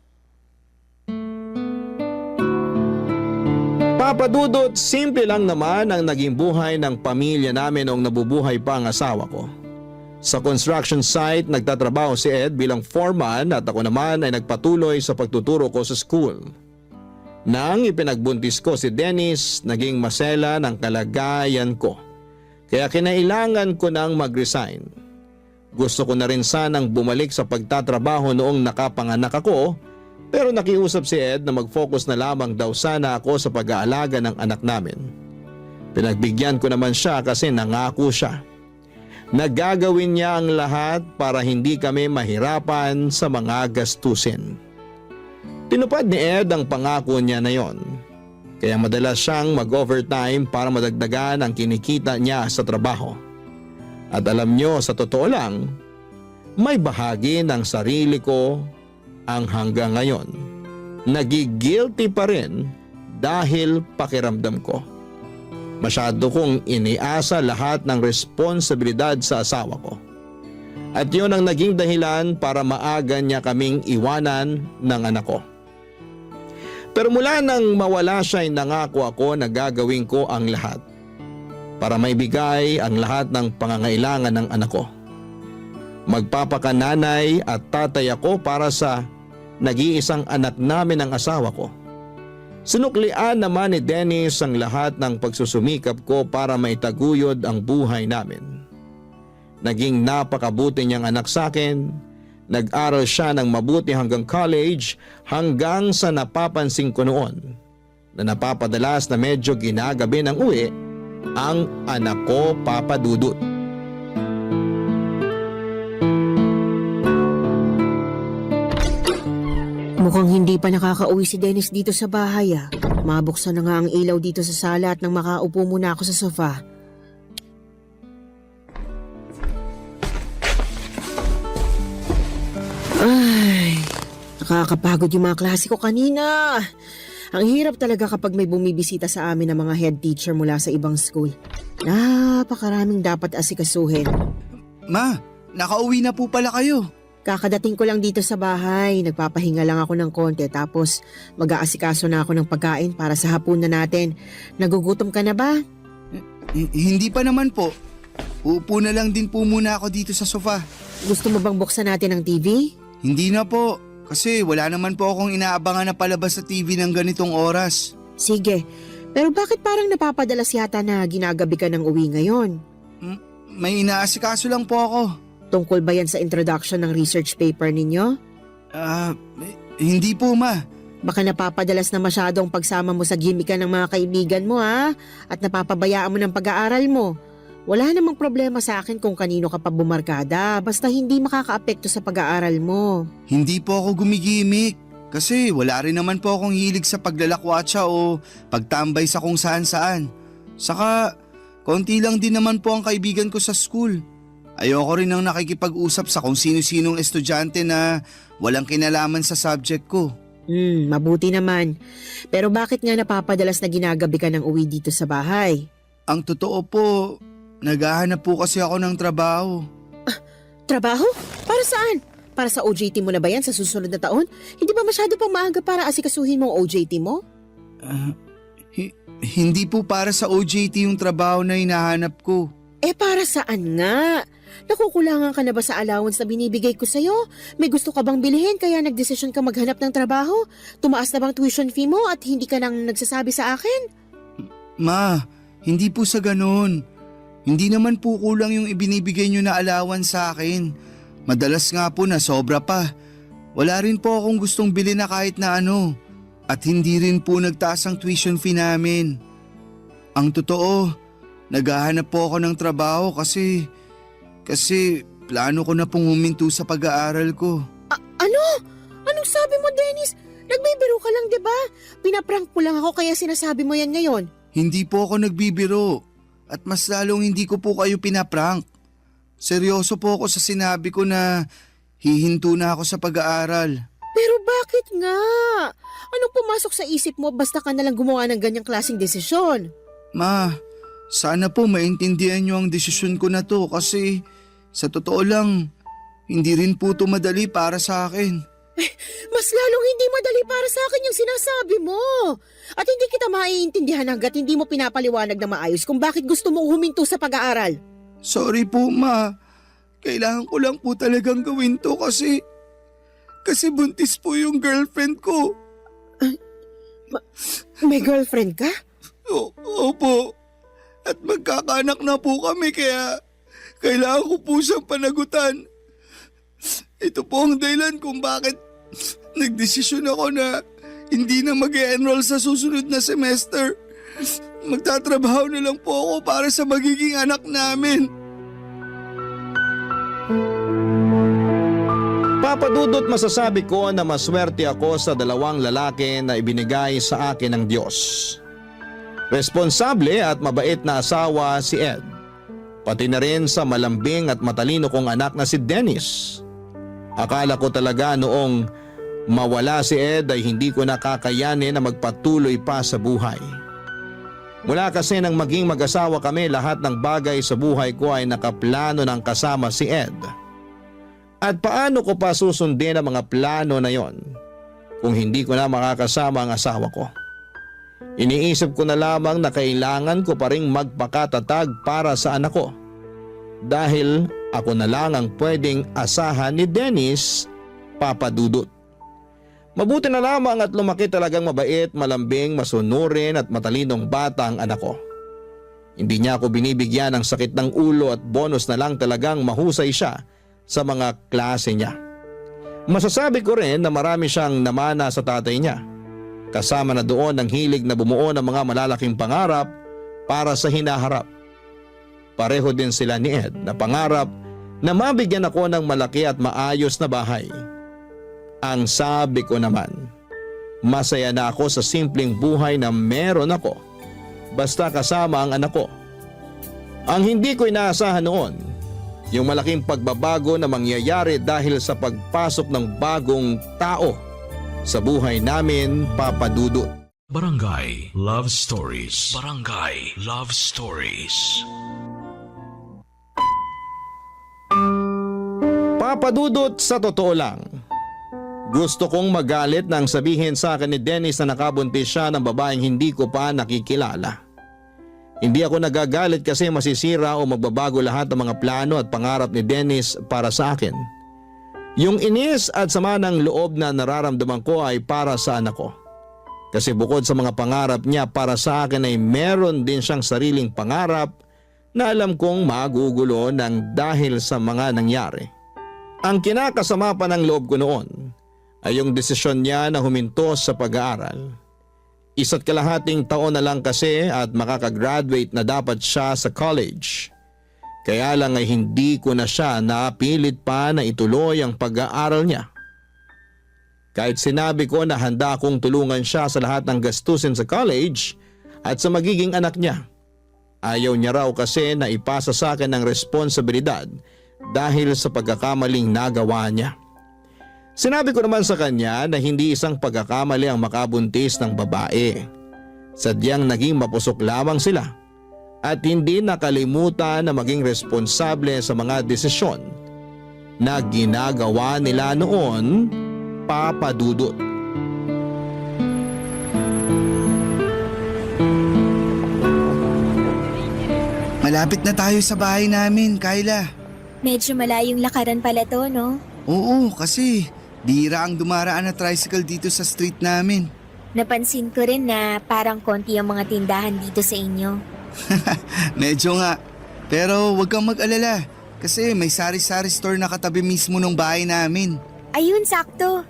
Papa Dudut, simple lang naman ang naging buhay ng pamilya namin noong nabubuhay pa ang asawa ko. Sa construction site, nagtatrabaho si Ed bilang foreman at ako naman ay nagpatuloy sa pagtuturo ko sa school. Nang ipinagbuntis ko si Dennis, naging masela ng kalagayan ko. Kaya kinailangan ko nang mag-resign. Gusto ko na rin sanang bumalik sa pagtatrabaho noong nakapanganak ako, Pero nakiusap si Ed na mag-focus na lamang daw sana ako sa pag-aalaga ng anak namin. Pinagbigyan ko naman siya kasi nangako siya. Nagagawin niya ang lahat para hindi kami mahirapan sa mga gastusin. Tinupad ni Ed ang pangako niya na yon. Kaya madalas siyang mag-overtime para madagdagan ang kinikita niya sa trabaho. At alam niyo, sa totoo lang, may bahagi ng sarili ko ang hanggang ngayon nagigilty pa rin dahil pakiramdam ko. Masyado kong iniasa lahat ng responsibilidad sa asawa ko. At yun ang naging dahilan para maaga niya kaming iwanan ng anak ko. Pero mula nang mawala siya ay nangako ako na gagawin ko ang lahat para maibigay ang lahat ng pangangailangan ng anak ko. Magpapakananay at tatay ako para sa nag-iisang anak namin ng asawa ko. Sinuklian naman ni Dennis ang lahat ng pagsusumikap ko para maitaguyod ang buhay namin. Naging napakabuti niyang anak sa akin. Nag-aral siya ng mabuti hanggang college hanggang sa napapansin ko noon na napapadalas na medyo ginagabi ng uwi ang anak ko, Papa Dudut. Mukhang hindi pa nakakauwi si Dennis dito sa bahay ah. Mabuksan na nga ang ilaw dito sa sala at nang makaupo muna ako sa sofa. Ay, nakakapagod yung mga klase ko kanina. Ang hirap talaga kapag may bumibisita sa amin ng mga head teacher mula sa ibang school. Napakaraming dapat asikasuhin. Ma, nakauwi na po pala kayo. Kakadating ko lang dito sa bahay, nagpapahinga lang ako ng konti tapos mag-aasikaso na ako ng pagkain para sa hapunan natin. Nagugutom ka na ba? Hindi pa naman po. Uupo na lang din po muna ako dito sa sofa. Gusto mo bang buksan natin ang TV? Hindi na po, kasi wala naman po akong inaabangan na palabas sa TV ng ganitong oras. Sige, pero bakit parang napapadalas yata na ginagabi ka ng uwi ngayon? May inaasikaso lang po ako. Tungkol ba yan sa introduction ng research paper ninyo? Hindi po, ma. Baka napapadalas na masyadong pagsama mo sa gimikan ng mga kaibigan mo ha? At napapabayaan mo ng pag-aaral mo. Wala namang problema sa akin kung kanino ka pa bumarkada, basta hindi makakaapekto sa pag-aaral mo. Hindi po ako gumigimik. Kasi wala rin naman po akong hilig sa paglalakwatsa o pagtambay sa kung saan-saan. Saka, konti lang din naman po ang kaibigan ko sa school. Ayoko rin ang nakikipag-usap sa kung sino-sinong estudyante na walang kinalaman sa subject ko. Mabuti naman. Pero bakit nga napapadalas na ginagabi ka ng uwi dito sa bahay? Ang totoo po, naghahanap po kasi ako ng trabaho. Trabaho? Para saan? Para sa OJT mo na ba yan sa susunod na taon? Hindi ba masyado pang maaga para asikasuhin mo ang OJT mo? Hindi po para sa OJT yung trabaho na hinahanap ko. Para saan nga? Nakukulangan ka na ba sa allowance na binibigay ko sa'yo? May gusto ka bang bilhin kaya nagdesisyon ka maghanap ng trabaho? Tumaas na bang tuition fee mo at hindi ka nang nagsasabi sa akin? Ma, hindi po sa ganun. Hindi naman po kulang yung ibinibigay nyo na allowance sa akin. Madalas nga po na sobra pa. Wala rin po akong gustong bilhin na kahit na ano. At hindi rin po nagtaas ang tuition fee namin. Ang totoo, naghahanap po ako ng trabaho kasi plano ko na pong huminto sa pag-aaral ko. Ano? Anong sabi mo, Dennis? Nagbibiro ka lang, 'di ba? Pinaprank mo lang ako kaya sinasabi mo yan ngayon. Hindi po ako nagbibiro at mas lalong hindi ko po kayo pinaprank. Seryoso po ako sa sinabi ko na hihinto na ako sa pag-aaral. Pero bakit nga? Anong pumasok sa isip mo basta ka nalang gumawa ng ganyang klaseng desisyon? Ma, sana po maintindihan niyo ang desisyon ko na to kasi sa totoo lang, hindi rin po ito madali para sa akin. Mas lalong hindi madali para sa akin yung sinasabi mo. At hindi kita maiintindihan hanggat hindi mo pinapaliwanag na maayos kung bakit gusto mong huminto sa pag-aaral. Sorry po, Ma. Kailangan ko lang po talagang gawin to kasi buntis po yung girlfriend ko. May girlfriend ka? Opo. At magkakaanak na po kami kaya kailangan ko po siyang panagutan. Ito po ang dahilan kung bakit Nagdesisyon ako na hindi na mag-enroll sa susunod na semester. Magtatrabaho na lang po ako para sa magiging anak namin. Papa Dudut, masasabi ko na maswerte ako sa dalawang lalaki na ibinigay sa akin ng Diyos. Responsable at mabait na asawa si Ed. Pati na rin sa malambing at matalino kong anak na si Dennis. Akala ko talaga noong mawala si Ed ay hindi ko nakakayanin na magpatuloy pa sa buhay. Mula kasi nang maging mag-asawa kami, lahat ng bagay sa buhay ko ay nakaplano ng kasama si Ed. At paano ko pa susundin ang mga plano na yon kung hindi ko na makakasama ang asawa ko? Iniisip ko na lamang na kailangan ko pa ring magpakatatag para sa anak ko. Dahil ako na lang ang pwedeng asahan ni Dennis, Papa Dudut. Mabuti na lamang at lumaki talagang mabait, malambing, masunurin at matalinong bata ang anak ko. Hindi niya ako binibigyan ng sakit ng ulo at bonus na lang talagang mahusay siya sa mga klase niya. Masasabi ko rin na marami siyang namana sa tatay niya. Kasama na doon ang hilig na bumuo ng mga malalaking pangarap para sa hinaharap. Pareho din sila ni Ed na pangarap na mabigyan ako ng malaki at maayos na bahay. Ang sabi ko naman, masaya na ako sa simpleng buhay na meron ako basta kasama ang anak ko. Ang hindi ko inaasahan noon, yung malaking pagbabago na mangyayari dahil sa pagpasok ng bagong tao sa buhay namin, Papa Dudut. Barangay Love Stories. Barangay Love Stories. Papa Dudut, sa totoo lang, gusto kong magalit nang sabihin sa akin ni Dennis na nakabuntis siya ng babaeng hindi ko pa nakikilala. Hindi ako nagagalit kasi masisira o magbabago lahat ng mga plano at pangarap ni Dennis para sa akin. Yung inis at sama ng loob na nararamdaman ko ay para sa anak ko. Kasi bukod sa mga pangarap niya para sa akin ay meron din siyang sariling pangarap na alam kong magugulo ng dahil sa mga nangyari. Ang kinakasama pa ng loob ko noon ay yung desisyon niya na huminto sa pag-aaral. 1.5 taon na lang kasi at makakagraduate na dapat siya sa college. Kaya lang ay hindi ko na siya napilit pa na ituloy ang pag-aaral niya. Kahit sinabi ko na handa akong tulungan siya sa lahat ng gastusin sa college at sa magiging anak niya, ayaw niya raw kasi na ipasa sa akin ang responsibilidad dahil sa pagkakamaling nagawa niya. Sinabi ko naman sa kanya na hindi isang pagkakamali ang makabuntis ng babae. Sadyang naging mapusok lamang sila at hindi nakalimutan na maging responsable sa mga desisyon na ginagawa nila noon, Papa Dudut. Malapit na tayo sa bahay namin, Kyla. Medyo malayong lakaran pala to, no? Oo, kasi bihira ang dumaraan na tricycle dito sa street namin. Napansin ko rin na parang konti ang mga tindahan dito sa inyo. Medyo nga. Pero wag kang mag-alala kasi may sari-sari store na katabi mismo ng bahay namin. Ayun, sakto.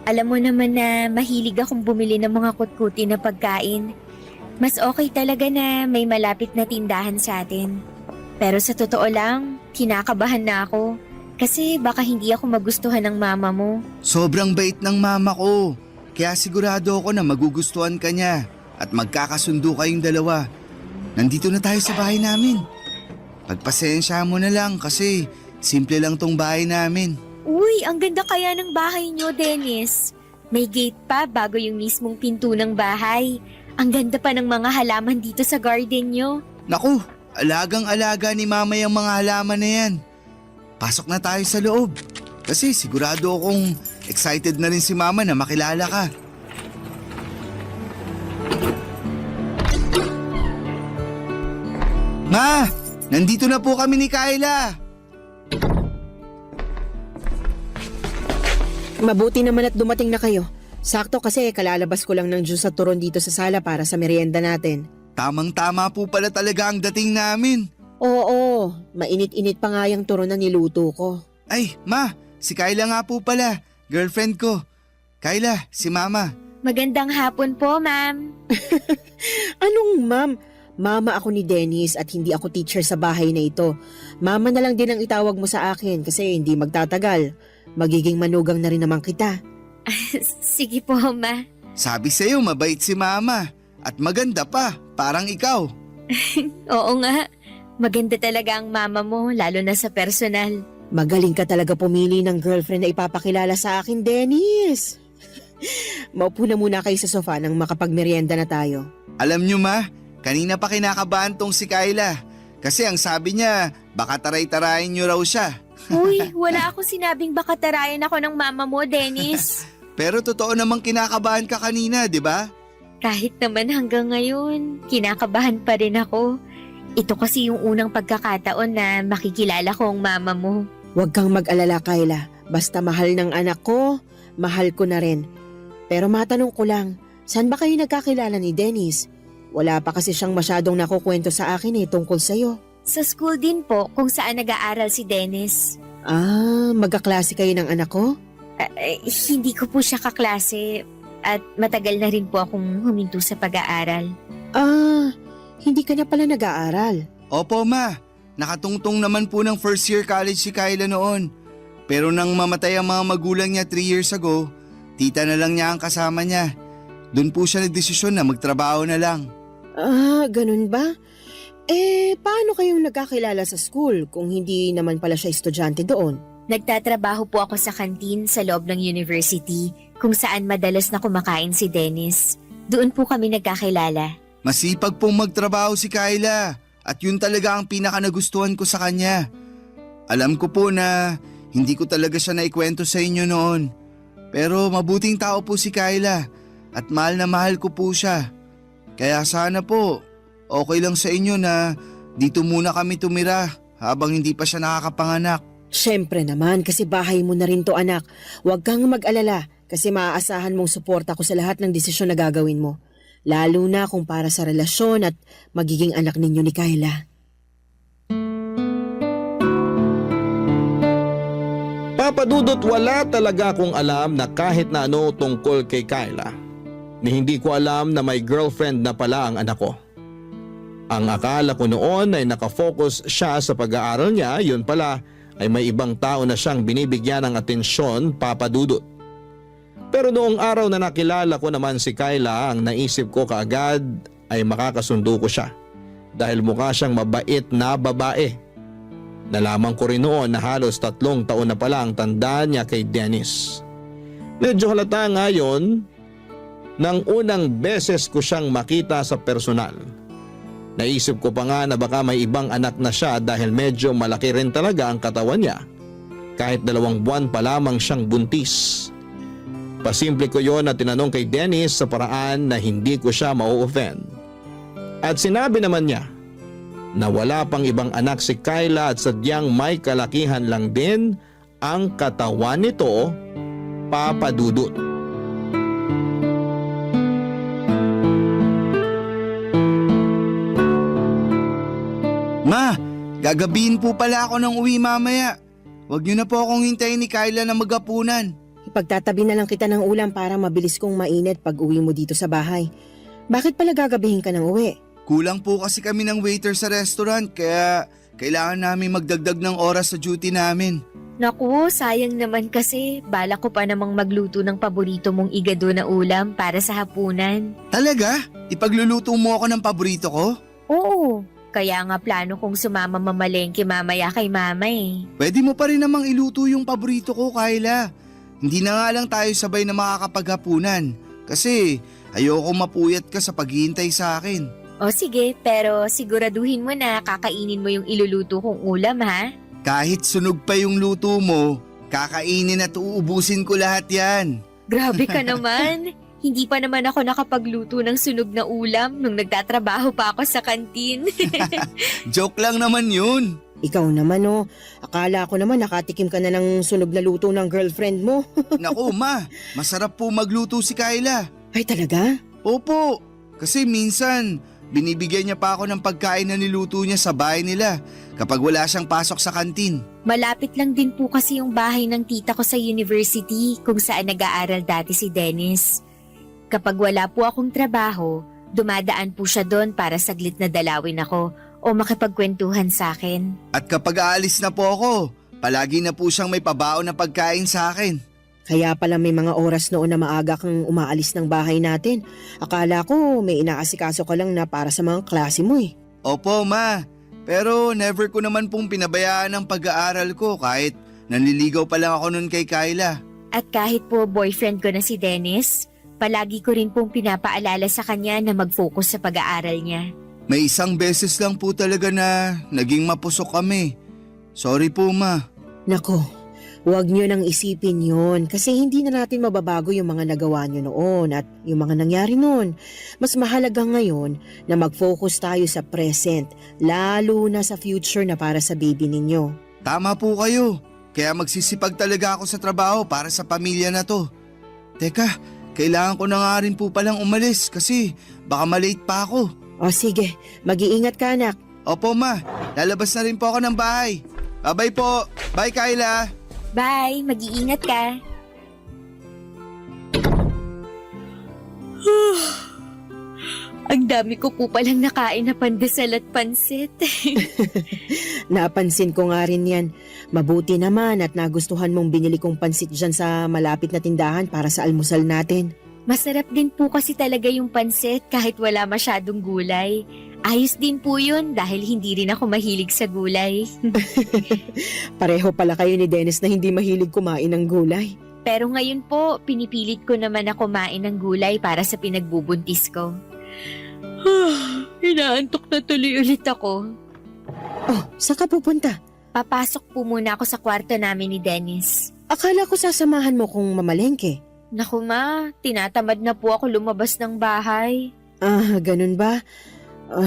Alam mo naman na mahilig akong bumili ng mga kutkuti na pagkain. Mas okay talaga na may malapit na tindahan sa atin. Pero sa totoo lang, kinakabahan na ako. Kasi baka hindi ako magustuhan ng mama mo. Sobrang bait ng mama ko. Kaya sigurado ako na magugustuhan ka niya at magkakasundo kayong dalawa. Nandito na tayo sa bahay namin. Pagpasensya mo na lang kasi simple lang tong bahay namin. Uy, ang ganda kaya ng bahay niyo, Dennis. May gate pa bago yung mismong pinto ng bahay. Ang ganda pa ng mga halaman dito sa garden niyo. Naku, alagang-alaga ni mama yung mga halaman na yan. Pasok na tayo sa loob. Kasi sigurado akong excited na rin si mama na makilala ka. Ma, nandito na po kami ni Kyla. Mabuti naman at dumating na kayo. Sakto kasi kalalabas ko lang ng juice at turon dito sa sala para sa merienda natin. Tamang-tama po pala talaga ang dating namin. Oo, mainit-init pa nga yung turon na niluto ko. Ay, ma, si Kyla nga po pala, girlfriend ko. Kayla, si Mama. Magandang hapon po, ma'am. Anong ma'am? Mama ako ni Dennis at hindi ako teacher sa bahay na ito. Mama na lang din ang itawag mo sa akin kasi hindi magtatagal. Magiging manugang na rin naman kita. Sige po, ma. Sabi sa'yo, mabait si Mama. At maganda pa, parang ikaw. Oo nga. Maganda talaga ang mama mo, lalo na sa personal. Magaling ka talaga pumili ng girlfriend na ipapakilala sa akin, Dennis. Maupo na muna kayo sa sofa nang makapagmerienda na tayo. Alam nyo ma, kanina pa kinakabahan tong si Kayla. Kasi ang sabi niya, baka taray-tarayin nyo raw siya. Uy, wala akong sinabing baka tarayan ako ng mama mo, Dennis. Pero totoo namang kinakabahan ka kanina, di ba? Kahit naman hanggang ngayon, kinakabahan pa rin ako. Ito kasi yung unang pagkakataon na makikilala ko ang mama mo. Huwag kang mag-alala, Kayla. Basta mahal ng anak ko, mahal ko na rin. Pero matanong ko lang, saan ba kayo nagkakilala ni Dennis? Wala pa kasi siyang masyadong nakukwento sa akin tungkol sa'yo. Sa school din po kung saan nag-aaral si Dennis. Magkaklase kayo ng anak ko? Hindi ko po siya kaklase at matagal na rin po akong huminto sa pag-aaral. Hindi ka na pala nag-aaral. Opo ma, nakatungtong naman po ng first year college si Kayla noon. Pero nang mamatay ang mga magulang niya 3 years ago, tita na lang niya ang kasama niya. Doon po siya nagdesisyon na magtrabaho na lang. Ganun ba? Paano kayong nagkakilala sa school kung hindi naman pala siya estudyante doon? Nagtatrabaho po ako sa kantin sa loob ng university kung saan madalas na kumakain si Dennis. Doon po kami nagkakilala. Masipag pong magtrabaho si Kayla at yun talaga ang pinaka nagustuhan ko sa kanya. Alam ko po na hindi ko talaga siya naikwento sa inyo noon. Pero mabuting tao po si Kayla at mahal na mahal ko po siya. Kaya sana po, okay lang sa inyo na dito muna kami tumira habang hindi pa siya nakakapanganak. Siyempre naman kasi bahay mo na rin to anak. Huwag kang mag-alala kasi maaasahan mong suporta ko sa lahat ng desisyon na gagawin mo. Lalo na kung para sa relasyon at magiging anak ninyo ni Kayla. Papadudot, wala talaga akong alam na kahit na ano tungkol kay Kayla. Ni hindi ko alam na may girlfriend na pala ang anak ko. Ang akala ko noon ay nakafocus siya sa pag-aaral niya, yun pala ay may ibang tao na siyang binibigyan ng atensyon, papadudot. Pero noong araw na nakilala ko naman si Kayla, ang naisip ko kaagad ay makakasundo ko siya dahil mukha siyang mabait na babae. Nalaman ko rin noon na halos 3 taon na pala ang tanda niya kay Dennis. Medyo halata ngayon nang unang beses ko siyang makita sa personal. Naisip ko pa nga na baka may ibang anak na siya dahil medyo malaki rin talaga ang katawan niya. Kahit 2 buwan pa lamang siyang buntis. Pasimple ko yon at tinanong kay Dennis sa paraan na hindi ko siya ma-offend. At sinabi naman niya na wala pang ibang anak si Kayla at sadyang may kalakihan lang din ang katawan nito, papadudot. Ma, gagabihin po pala ako ng uwi mamaya. Huwag niyo na po akong hintayin ni Kayla na maghapunan. Ipagtatabi na lang kita ng ulam para mabilis kong mainit pag uwi mo dito sa bahay. Bakit pala gagabihin ka ng uwi? Kulang po kasi kami ng waiter sa restaurant kaya kailangan namin magdagdag ng oras sa duty namin. Naku, sayang naman kasi balak ko pa namang magluto ng paborito mong igado na ulam para sa hapunan. Talaga? Ipagluluto mo ako ng paborito ko? Oo, kaya nga plano kong sumama mamalengke mamaya kay mama eh. Pwede mo pa rin namang iluto yung paborito ko, Kayla. Hindi na nga lang tayo sabay na makakapaghapunan kasi ayoko mapuyat ka sa paghihintay sa akin. O sige, pero siguraduhin mo na kakainin mo yung iluluto kong ulam ha? Kahit sunog pa yung luto mo, kakainin at uubusin ko lahat yan. Grabe ka naman. Hindi pa naman ako nakapagluto ng sunog na ulam nung nagtatrabaho pa ako sa kantin. Joke lang naman yun. Ikaw naman akala ko naman nakatikim ka na ng sunog na luto ng girlfriend mo. Naku ma, masarap po magluto si Kayla. Ay talaga? Opo, kasi minsan binibigyan niya pa ako ng pagkain na niluto niya sa bahay nila kapag wala siyang pasok sa kantin. Malapit lang din po kasi yung bahay ng tita ko sa university kung saan nag-aaral dati si Dennis. Kapag wala po akong trabaho, dumadaan po siya doon para saglit na dalawin ako o makipagkwentuhan sa akin. At kapag aalis na po ako, palagi na po siyang may pabaon na pagkain sa akin. Kaya pala may mga oras noon na maaga kang umaalis ng bahay natin. Akala ko may inaasikaso ka lang na para sa mga klase mo eh. Opo, ma. Pero never ko naman pong pinabayaan ang pag-aaral ko kahit nanliligaw pa lang ako noon kay Kyla. At kahit po boyfriend ko na si Dennis, palagi ko rin pong pinapaalala sa kanya na mag-focus sa pag-aaral niya. May isang beses lang po talaga na naging mapusok kami. Sorry po, ma. Nako, huwag nyo nang isipin yun kasi hindi na natin mababago yung mga nagawa nyo noon at yung mga nangyari noon. Mas mahalaga ngayon na mag-focus tayo sa present, lalo na sa future na para sa baby ninyo. Tama po kayo. Kaya magsisipag talaga ako sa trabaho para sa pamilya na to. Teka, kailangan ko na nga rin po palang umalis kasi baka malate pa ako. O sige, mag-iingat ka anak. Opo, ma. Lalabas na rin po ako ng bahay. Bye-bye po. Bye, Kyla. Bye, mag-iingat ka. Ang dami ko po palang nakain na pandesal at pansit. Napansin ko nga rin yan. Mabuti naman at nagustuhan mong binili kong pansit dyan sa malapit na tindahan para sa almusal natin. Masarap din po kasi talaga yung pansit kahit wala masyadong gulay. Ayos din po yun dahil hindi rin ako mahilig sa gulay. Pareho pala kayo ni Dennis na hindi mahilig kumain ng gulay. Pero ngayon po, pinipilit ko naman na kumain ng gulay para sa pinagbubuntis ko. Inaantok na tuloy ulit ako. Oh, saan ka pupunta? Papasok po muna ako sa kwarto namin ni Dennis. Akala ko sasamahan mo kung mamalengke. Naku ma, tinatamad na po ako lumabas ng bahay. Ah, ganun ba?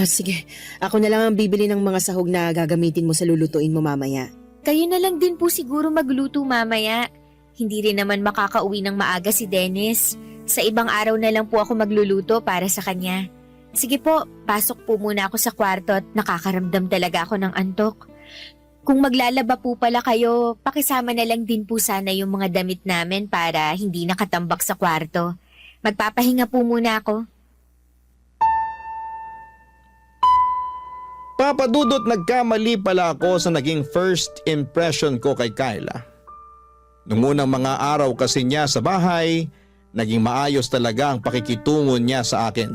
Sige, ako na lang ang bibili ng mga sahog na gagamitin mo sa lulutuin mo mamaya. Kayo na lang din po siguro magluto mamaya. Hindi rin naman makakauwi ng maaga si Dennis. Sa ibang araw na lang po ako magluluto para sa kanya. Sige po, pasok po muna ako sa kwarto at nakakaramdam talaga ako ng antok. Kung maglalaba po pala kayo, pakisama na lang din po sana yung mga damit namin para hindi nakatambak sa kwarto. Magpapahinga po muna ako. Papa Dudut, nagkamali pala ako sa naging first impression ko kay Kyla. Nung unang mga araw kasi niya sa bahay, naging maayos talaga ang pakikitungo niya sa akin.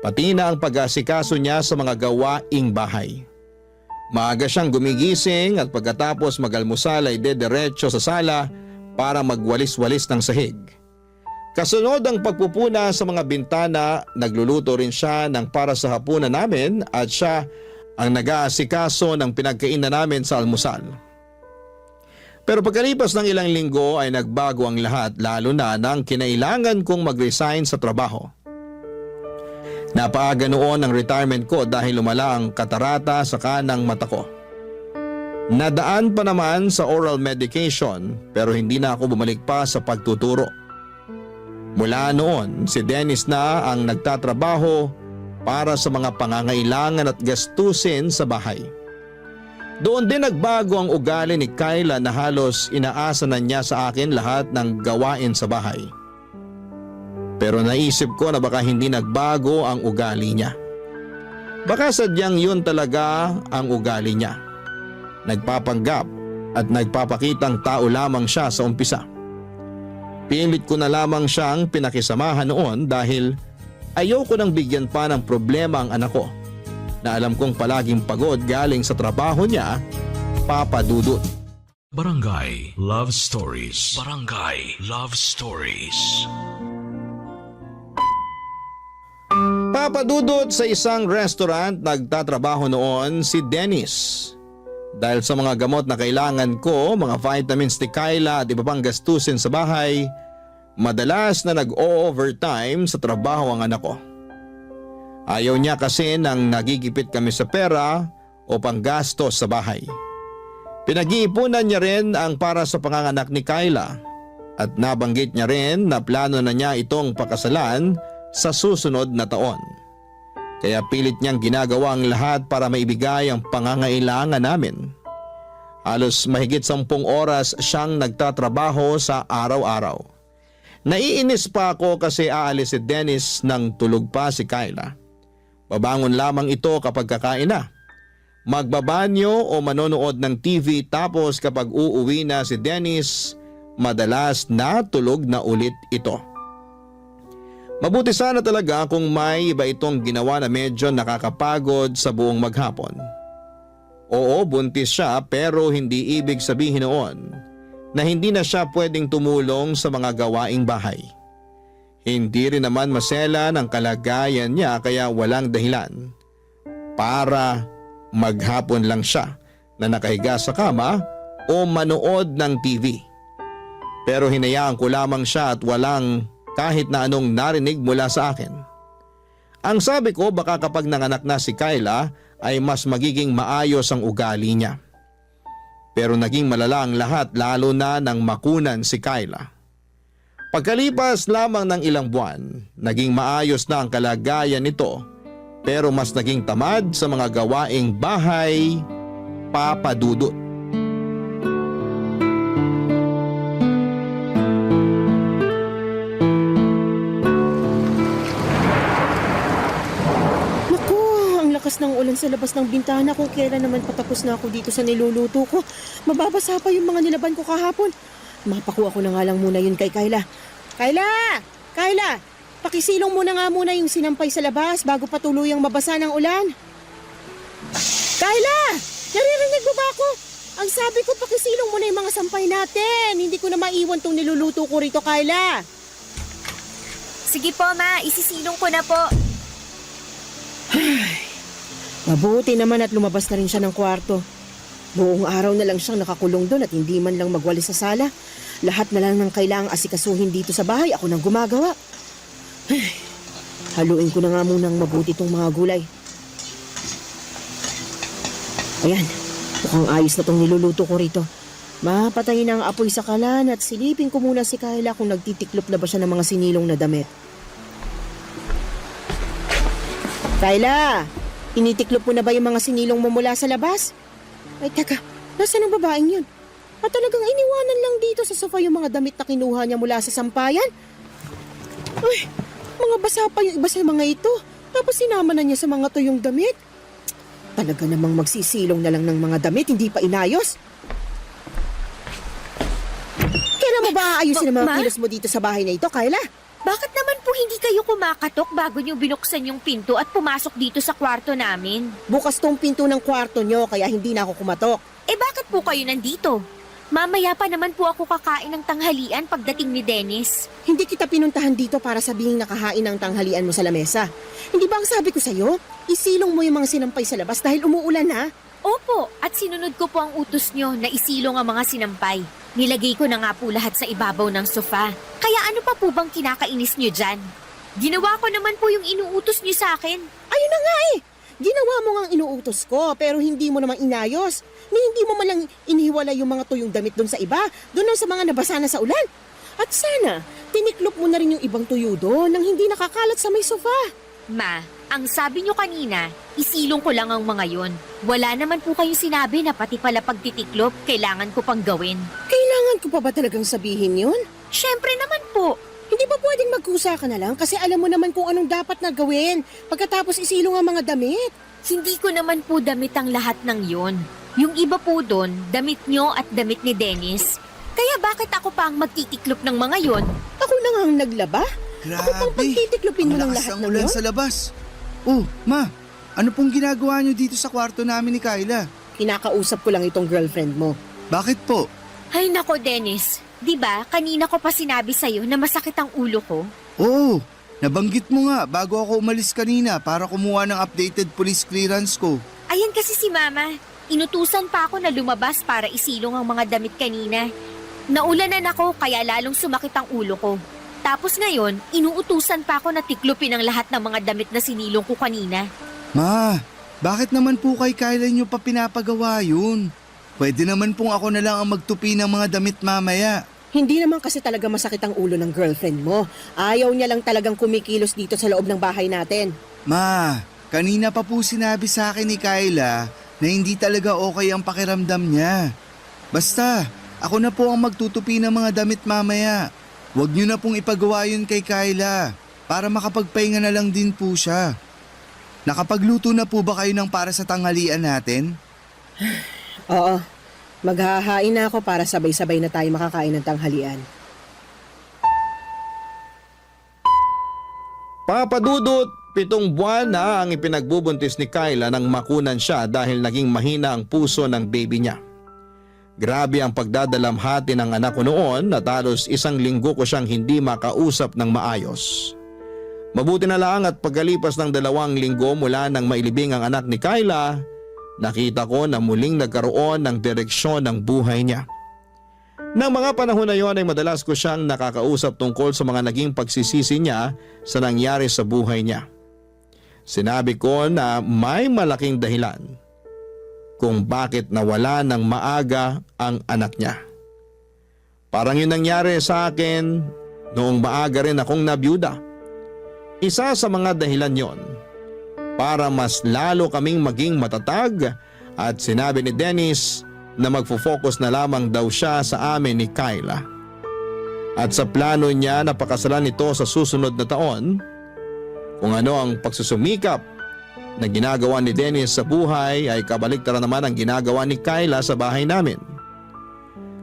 Pati na ang pag-asikaso niya sa mga gawaing bahay. Maaga siyang gumigising at pagkatapos mag-almusal ay dediretso sa sala para magwalis-walis ng sahig. Kasunod ang pagpupuna sa mga bintana, nagluluto rin siya ng para sa hapunan namin at siya ang nag-aasikaso ng pinagkainan namin sa almusal. Pero pagkalipas ng ilang linggo ay nagbago ang lahat, lalo na nang kinailangan kong mag-resign sa trabaho. Napaaga noon ang retirement ko dahil lumala ang katarata sa kanang mata ko. Nadaan pa naman sa oral medication pero hindi na ako bumalik pa sa pagtuturo. Mula noon, si Dennis na ang nagtatrabaho para sa mga pangangailangan at gastusin sa bahay. Doon din nagbago ang ugali ni Kyla na halos inaasa na niya sa akin lahat ng gawain sa bahay. Pero naisip ko na baka hindi nagbago ang ugali niya. Baka sadyang yun talaga ang ugali niya. Nagpapanggap at nagpapakitang tao lamang siya sa umpisa. Pilit ko na lamang siyang pinakisamahan noon dahil ayoko nang bigyan pa ng problema ang anak ko na alam kong palaging pagod galing sa trabaho niya, Papa Dudut. Barangay Love Stories. Barangay Love Stories. Papa Dudut, sa isang restaurant nagtatrabaho noon si Dennis. Dahil sa mga gamot na kailangan ko, mga vitamins ni Kyla at iba pang gastusin sa bahay, madalas na nag-o-overtime sa trabaho ang anak ko. Ayaw niya kasi nang nagigipit kami sa pera o panggastos sa bahay. Pinag-iipunan niya rin ang para sa panganganak ni Kyla at nabanggit niya rin na plano na niya itong pakasalan sa susunod na taon. Kaya pilit niyang ginagawa ang lahat para maibigay ang pangangailangan namin. Halos mahigit 10 oras siyang nagtatrabaho sa araw-araw. Naiinis pa ako kasi aalis si Dennis nang tulog pa si Kyla. Babangon lamang ito kapag kakain na. Magbabanyo o manonood ng TV tapos kapag uuwi na si Dennis, madalas natulog na ulit ito. Mabuti sana talaga kung may iba itong ginawa na medyo nakakapagod sa buong maghapon. Oo, buntis siya pero hindi ibig sabihin noon na hindi na siya pwedeng tumulong sa mga gawaing bahay. Hindi rin naman masela ng kalagayan niya kaya walang dahilan para maghapon lang siya na nakahiga sa kama o manood ng TV. Pero hinayaan ko lamang siya at walang kahit na anong narinig mula sa akin. Ang sabi ko baka kapag nanganak na si Kyla ay mas magiging maayos ang ugali niya. Pero naging malala ang lahat lalo na nang makunan si Kyla. Pagkalipas lamang ng ilang buwan, naging maayos na ang kalagayan nito pero mas naging tamad sa mga gawaing bahay, Papa Dudut. Naku, ang lakas ng ulan sa labas ng bintana. Kung kailan naman patapos na ako dito sa niluluto ko. Mababasa pa yung mga nilaban ko kahapon. Mapakuha ko na nga lang muna yun kay Kyla. Kyla! Kyla! Pakisilong muna nga muna yung sinampay sa labas bago pa tuluyang mabasa ng ulan. Kyla! Naririnig mo ba ako? Ang sabi ko pakisilong muna yung mga sampay natin. Hindi ko na maiwan tong niluluto ko rito, Kyla. Sige po, Ma. Isisilong ko na po. Mabuti naman at lumabas na rin siya ng kwarto. Buong araw na lang siyang nakakulong doon at hindi man lang magwalis sa sala. Lahat na lang ng kailangang asikasuhin dito sa bahay, ako nang gumagawa. Haluin ko na nga munang mabuti itong mga gulay. Ayan, mukhang ayos na itong niluluto ko rito. Mapatayin na ang apoy sa kalan at silipin ko muna si Kyla kung nagtitiklop na ba siya ng mga sinilong na damit. Kyla, tinitiklop mo na ba yung mga sinilong mo mula sa labas? Ay, teka, nasaan ang babaeng yun? At talagang iniwanan lang dito sa sofa yung mga damit na kinuha niya mula sa sampayan? Ay, mga basa pa yung iba sa mga ito. Tapos sinama na niya sa mga tuyong damit. Talaga namang magsisilong na lang ng mga damit, hindi pa inayos. Kailan mo ba aayusin ang mga kilos mo dito sa bahay na ito, Kyla? Bakit naman po hindi kayo kumakatok bago niyo binuksan yung pinto at pumasok dito sa kwarto namin? Bukas tong pinto ng kwarto nyo, kaya hindi na ako kumatok. Eh bakit po kayo nandito? Mamaya pa naman po ako kakain ng tanghalian pagdating ni Dennis. Hindi kita pinuntahan dito para sabihing nakahain ng tanghalian mo sa lamesa. Hindi ba ang sabi ko sa'yo? Isilong mo yung mga sinampay sa labas dahil umuulan na. Opo, at sinunod ko po ang utos nyo na isilong ang mga sinampay. Nilagay ko na nga po lahat sa ibabaw ng sofa. Kaya ano pa po bang kinakainis nyo dyan? Ginawa ko naman po yung inuutos nyo sa akin. Ayun na nga eh! Ginawa mo nga ang inuutos ko pero hindi mo naman inayos. Ni hindi mo malang inihiwalay yung mga tuyong damit doon sa iba, doon lang sa mga nabasa na sa ulan. At sana, tiniklop mo na rin yung ibang tuyo doon nang hindi nakakalat sa may sofa. Ma, ang sabi nyo kanina, isilong ko lang ang mga yon. Wala naman po kayong sinabi na pati pala pagtitiklop, kailangan ko pang gawin. Kailangan ko pa ba talagang sabihin yun? Syempre naman po. Hindi ba pwedeng magkusa ka na lang kasi alam mo naman kung anong dapat na gawin pagkatapos isilong ang mga damit? Hindi ko naman po damit ang lahat ng yon. Yung iba po doon, damit nyo at damit ni Dennis. Kaya bakit ako pa ang magtitiklop ng mga yon? Ako na nga ang naglaba? Ako pang pagtitiklopin mo ng Ang lakas lahat ng ng ulan yun? sa labas. Oh, ma, ano pong ginagawa niyo dito sa kwarto namin ni Kyla? Kinakausap ko lang itong girlfriend mo. Bakit po? Ay nako Dennis, di ba kanina ko pa sinabi sa'yo na masakit ang ulo ko? Oo, nabanggit mo nga bago ako umalis kanina para kumuha ng updated police clearance ko. Ayan kasi si Mama. Inutusan pa ako na lumabas para isilong ang mga damit kanina. Naulanan ako kaya lalong sumakit ang ulo ko. Tapos ngayon, inuutusan pa ako na tiklopin ang lahat ng mga damit na sinilong ko kanina. Ma, bakit naman po kay Kyla niyo pa pinapagawa yun? Pwede naman pong ako na lang ang magtupi ng mga damit mamaya. Hindi naman kasi talaga masakit ang ulo ng girlfriend mo. Ayaw niya lang talagang kumikilos dito sa loob ng bahay natin. Ma, Kanina pa po sinabi sa akin ni Kyla na hindi talaga okay ang pakiramdam niya. Basta, ako na po ang magtutupi ng mga damit mamaya. Huwag niyo na pong ipagawa yun kay Kyla para makapagpahinga na lang din po siya. Nakapagluto na po ba kayo ng para sa tanghalian natin? Oo, maghahain na ako para sabay-sabay na tayo makakain ng tanghalian. Papadudot, 7 buwan na ang ipinagbubuntis ni Kyla nang makunan siya dahil naging mahina ang puso ng baby niya. Grabe ang pagdadalamhati ng anak ko noon at halos 1 linggo ko siyang hindi makausap ng maayos. Mabuti na lang at pagkalipas ng 2 linggo mula nang mailibing ang anak ni Kyla, nakita ko na muling nagkaroon ng direksyon ng buhay niya. Nang mga panahon na yon ay madalas ko siyang nakakausap tungkol sa mga naging pagsisisi niya sa nangyari sa buhay niya. Sinabi ko na may malaking dahilan kung bakit nawala ng maaga ang anak niya. Parang yun nangyari sa akin noong maaga rin akong nabiyuda. Isa sa mga dahilan yon para mas lalo kaming maging matatag at sinabi ni Dennis na magfo-focus na lamang daw siya sa amin ni Kyla. At sa plano niya na pakasalan ito sa susunod na taon, kung ano ang pagsusumikap na ginagawa ni Dennis sa buhay ay kabaliktaran naman ang ginagawa ni Kyla sa bahay namin.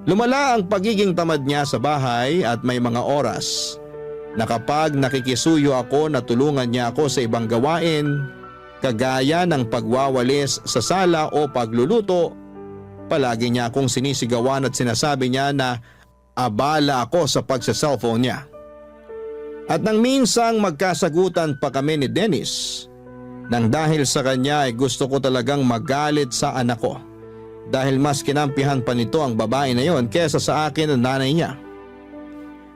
Lumala ang pagiging tamad niya sa bahay at may mga oras na kapag nakikisuyo ako na tulungan niya ako sa ibang gawain, kagaya ng pagwawalis sa sala o pagluluto, palagi niya akong sinisigawan at sinasabi niya na abala ako sa pagsa-cellphone niya. At nang minsang magkasagutan pa kami ni Dennis, nang dahil sa kanya ay gusto ko talagang magalit sa anak ko dahil mas kinampihan pa nito ang babae na yon kesa sa akin ang nanay niya.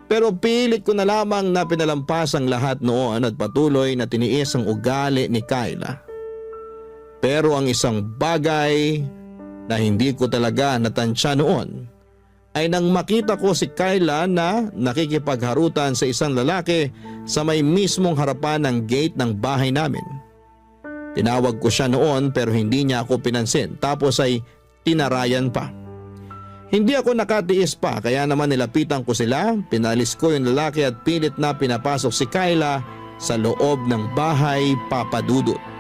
Pero pilit ko na lamang na pinalampas ang lahat noon at patuloy na tiniis ang ugali ni Kyla. Pero ang isang bagay na hindi ko talaga natansya noon ay nang makita ko si Kyla na nakikipagharutan sa isang lalaki sa may mismong harapan ng gate ng bahay namin. Tinawag ko siya noon pero hindi niya ako pinansin tapos ay tinarayan pa. Hindi ako nakatiis pa kaya naman nilapitan ko sila, pinalis ko yung lalaki at pilit na pinapasok si Kyla sa loob ng bahay, Papadudot.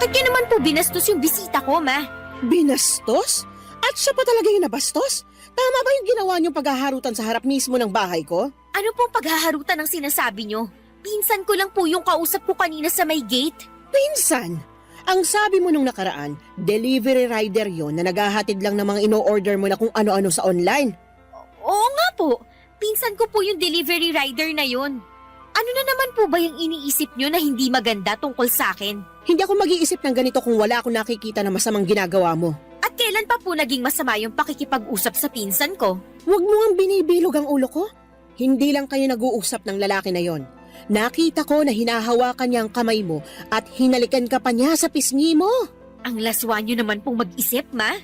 Bakit ka naman po binastos yung bisita ko, ma? Binastos? At siya pa talaga yung nabastos? Tama ba yung ginawa niyong paghaharutan sa harap mismo ng bahay ko? Ano pong paghaharutan ang sinasabi niyo? Pinsan ko lang po yung kausap ko kanina sa may gate. Pinsan? Ang sabi mo nung nakaraan, delivery rider yon na naghahatid lang ng mga ino-order mo na kung ano-ano sa online. Oo nga po. Pinsan ko po yung delivery rider na yon. Ano na naman po ba yung iniisip niyo na hindi maganda tungkol sa akin? Hindi ako mag-iisip ng ganito kung wala akong nakikita na masamang ginagawa mo. At kailan pa po naging masama yung pakikipag-usap sa pinsan ko? Huwag mo ang binibilog ang ulo ko. Hindi lang kayo nag-uusap ng lalaki na yon. Nakita ko na hinahawakan niya ang kamay mo at hinalikan ka pa niya sa pisngi mo. Ang laswa niyo naman pong mag-isip, ma.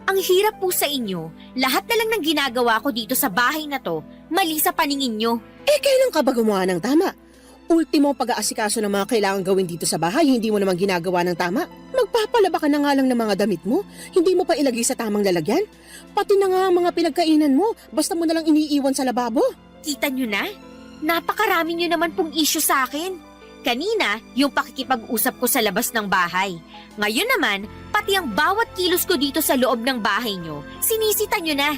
Ang hirap po sa inyo. Lahat na lang ng ginagawa ko dito sa bahay na to, mali sa paningin niyo. Eh, kailan ka ba gumawa ng tama? Ultimo pag-aasikaso ng mga kailangan gawin dito sa bahay, hindi mo naman ginagawa ng tama. Magpapalaba ka na nga lang ng mga damit mo, hindi mo pa ilagay sa tamang lalagyan. Pati na nga ang mga pinagkainan mo, basta mo na lang iniiwan sa lababo. Kita niyo na? Napakarami niyo naman pong issue sa akin. Kanina, yung pakikipag-usap ko sa labas ng bahay. Ngayon naman, pati ang bawat kilos ko dito sa loob ng bahay niyo, sinisita niyo na.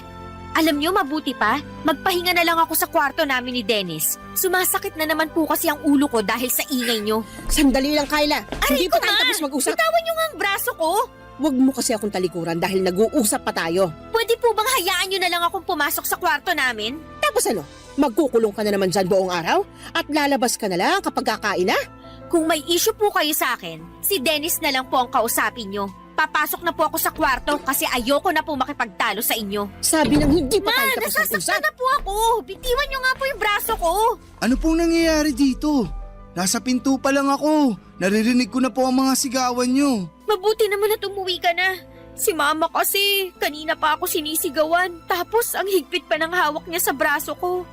Alam niyo, mabuti pa, magpahinga na lang ako sa kwarto namin ni Dennis. Sumasakit na naman po kasi ang ulo ko dahil sa ingay niyo. Sandali lang, Kyla. Hindi pa ko tayo nga! tapos mag-usap. Bitawan niyo nga ang braso ko. Huwag mo kasi akong talikuran dahil nag-uusap pa tayo. Pwede po bang hayaan niyo na lang akong pumasok sa kwarto namin? Tapos ano? Magkukulong ka na naman dyan buong araw? At lalabas ka na lang kapag kakain na? Kung may issue po kayo sa akin, si Dennis na lang po ang kausapin niyo. Papasok na po ako sa kwarto kasi ayoko na po makipagtalo sa inyo. Sabi ng hindi pa tayo tapos nasasaktan mag-usap. na po ako. Bitiwan niyo nga po yung braso ko. Ano pong nangyayari dito? Nasa pinto pa lang ako. Naririnig ko na po ang mga sigawan nyo. Mabuti naman at umuwi ka na. Si mama kasi, kanina pa ako sinisigawan. Tapos ang higpit pa ng hawak niya sa braso ko.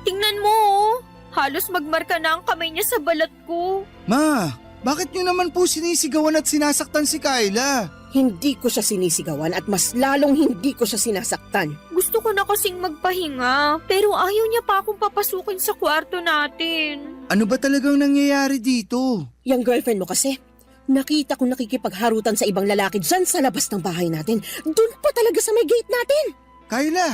Tingnan mo, oh. Halos magmarka na ang kamay niya sa balat ko. Ma, bakit nyo naman po sinisigawan at sinasaktan si Kyla? Hindi ko siya sinisigawan at mas lalong hindi ko siya sinasaktan. Gusto ko na kasing magpahinga, pero ayaw niya pa akong papasukin sa kwarto natin. Ano ba talagang nangyayari dito? Yung girlfriend mo kasi, nakita ko nakikipagharutan sa ibang lalaki dyan sa labas ng bahay natin. Doon pa talaga sa may gate natin. Kyla,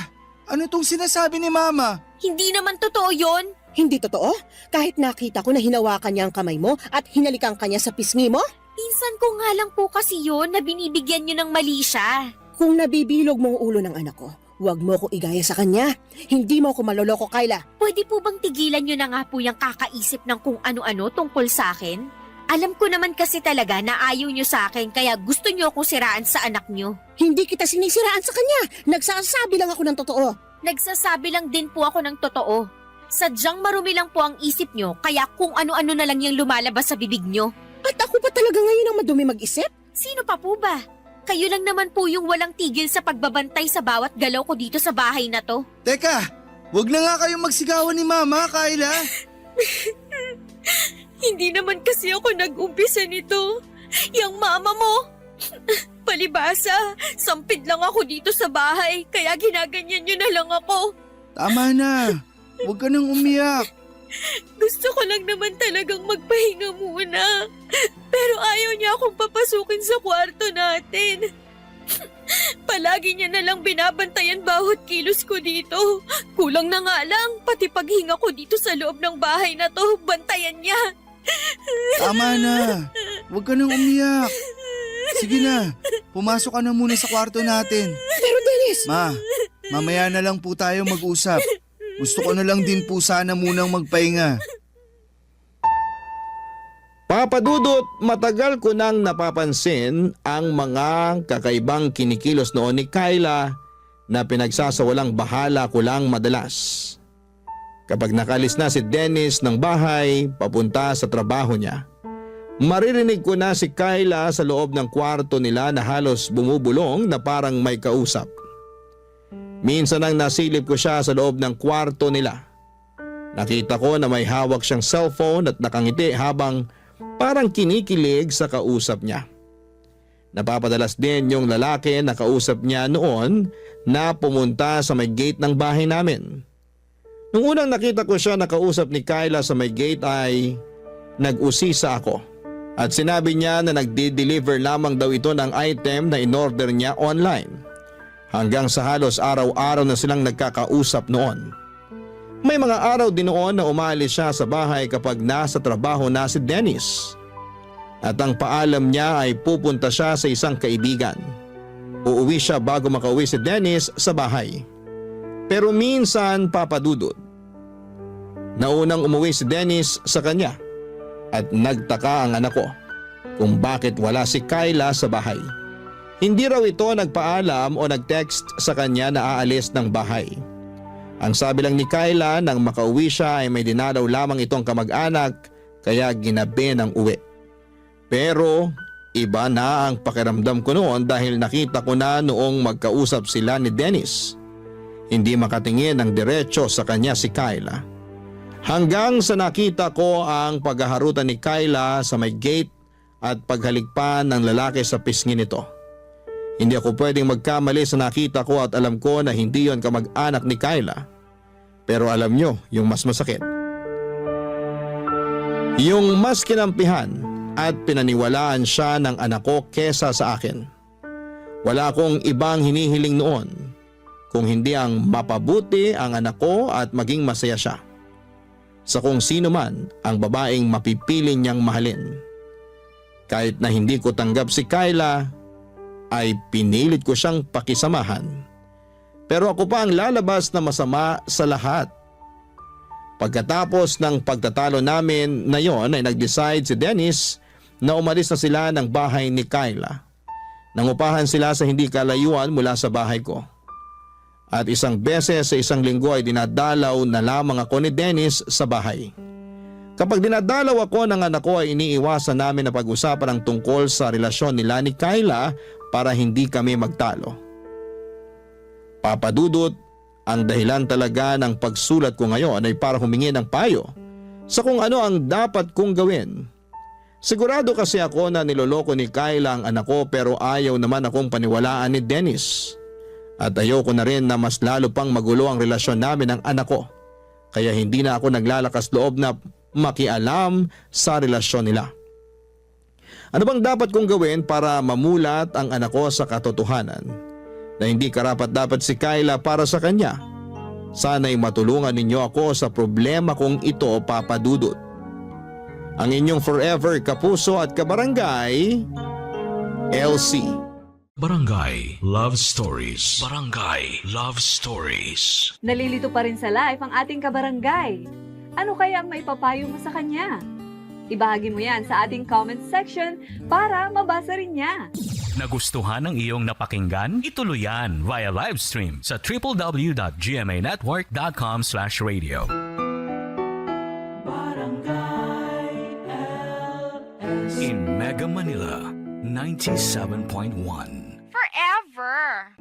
ano tong sinasabi ni Mama? Hindi naman totoo yon. Hindi totoo? Kahit nakita ko na hinawakan niya ang kamay mo at hinalikan ka niya sa pisngi mo? Pinsan ko nga lang po kasi yon na binibigyan niyo ng mali siya. Kung nabibilog mo ang ulo ng anak ko, huwag mo ko igaya sa kanya. Hindi mo ko maloloko, Kyla. Pwede po bang tigilan niyo na nga po yung kakaisip ng kung ano-ano tungkol sa akin? Alam ko naman kasi talaga na ayaw niyo sa akin kaya gusto niyo akong siraan sa anak niyo. Hindi kita sinisiraan sa kanya. Nagsasabi lang ako ng totoo. Nagsasabi lang din po ako ng totoo. Sadyang marumi lang po ang isip niyo kaya kung ano-ano na lang yung lumalabas sa bibig niyo. At ako pa talaga ngayon ang madumi mag-isip? Sino pa po ba? Kayo lang naman po yung walang tigil sa pagbabantay sa bawat galaw ko dito sa bahay na to. Teka, wag na nga kayong magsigawan ni Mama, Kyla. Hindi naman kasi ako nag-umpisa nito. Yang mama mo. Palibasa, sampid lang ako dito sa bahay kaya ginaganyan niyo na lang ako. Tama na. Huwag ka nang umiyak. Gusto ko lang naman talagang magpahinga muna. Pero ayaw niya akong papasukin sa kwarto natin. Palagi niya na lang binabantayan bawat kilos ko dito. Kulang na nga lang, pati paghinga ko dito sa loob ng bahay na to, bantayan niya. Tama na. Huwag ka nang umiyak. Sige na, pumasok ka na muna sa kwarto natin. Pero Dennis! Ma, mamaya na lang po tayo mag-usap. Gusto ko na lang din po sana munang magpahinga. Papa Dudut, matagal ko nang napapansin ang mga kakaibang kinikilos noon ni Kyla na pinagsasawalang bahala ko lang madalas. Kapag nakalis na si Dennis ng bahay papunta sa trabaho niya, maririnig ko na si Kyla sa loob ng kwarto nila na halos bumubulong na parang may kausap. Minsan nang nasilip ko siya sa loob ng kwarto nila. Nakita ko na may hawak siyang cellphone at nakangiti habang parang kinikilig sa kausap niya. Napapadalas din yung lalaki na kausap niya noon na pumunta sa may gate ng bahay namin. Nung unang nakita ko siya na kausap ni Kyla sa may gate ay nag-usisa ako at sinabi niya na nagdi-deliver lamang daw ito ng item na in-order niya online. Hanggang sa halos araw-araw na silang nagkakausap noon. May mga araw din noon na umalis siya sa bahay kapag nasa trabaho na si Dennis. At ang paalam niya ay pupunta siya sa isang kaibigan. Uuwi siya bago makauwi si Dennis sa bahay. Pero minsan, Papa Dudut, naunang umuwi si Dennis sa kanya at nagtaka ang anak ko kung bakit wala si Kyla sa bahay. Hindi raw ito nagpaalam o nag-text sa kanya na aalis ng bahay. Ang sabi lang ni Kyla nang makauwi siya ay may dinalaw lamang itong kamag-anak kaya ginabi ng uwi. Pero iba na ang pakiramdam ko noon dahil nakita ko na noong magkausap sila ni Dennis. Hindi makatingin ng diretso sa kanya si Kyla. Hanggang sa nakita ko ang paghaharutan ni Kyla sa may gate at paghalikpan ng lalaki sa pisngi nito. Hindi ako pwedeng magkamali sa nakita ko at alam ko na hindi yon kamag-anak ni Kyla. Pero alam nyo yung mas masakit. Yung mas kinampihan at pinaniwalaan siya ng anak ko kesa sa akin. Wala akong ibang hinihiling noon kung hindi ang mapabuti ang anak ko at maging masaya siya. Sa kung sino man ang babaeng mapipili niyang mahalin. Kahit na hindi ko tanggap si Kyla, ay pinilit ko siyang pakisamahan. Pero ako pa ang lalabas na masama sa lahat. Pagkatapos ng pagtatalo namin na yon ay nag-decide si Dennis na umalis na sila ng bahay ni Kyla. Nangupahan sila sa hindi kalayuan mula sa bahay ko. At isang beses sa isang linggo ay dinadalaw na lamang ako ni Dennis sa bahay. Kapag dinadalaw ako ng anak ko ay iniiwasan namin na pag-usapan ang tungkol sa relasyon nila ni Kyla para hindi kami magtalo. Papa Dudut, ang dahilan talaga ng pagsulat ko ngayon ay para humingi ng payo sa kung ano ang dapat kong gawin. Sigurado kasi ako na niloloko ni Kyla ang anak ko pero ayaw naman akong paniwalaan ni Dennis. At ayoko na rin na mas lalo pang magulo ang relasyon namin ng anak ko. Kaya hindi na ako naglalakas loob na makialam sa relasyon nila. Ano bang dapat kong gawin para mamulat ang anak ko sa katotohanan na hindi karapat-dapat si Kyla para sa kanya? Sana'y matulungan ninyo ako sa problema kong ito, Papa Dudut. Ang inyong forever kapuso at kabarangay, LC. Barangay Love Stories. Barangay Love Stories. Nalilito pa rin sa life ang ating kabarangay. Ano kaya ang maipapayo mo sa kanya? Ibahagi mo yan sa ating comment section para mabasa rin niya. Nagustuhan ng iyong napakinggan? Ituloy yan via live stream sa www.gmanetwork.com/radio. In Mega Manila, 97.1. Forever!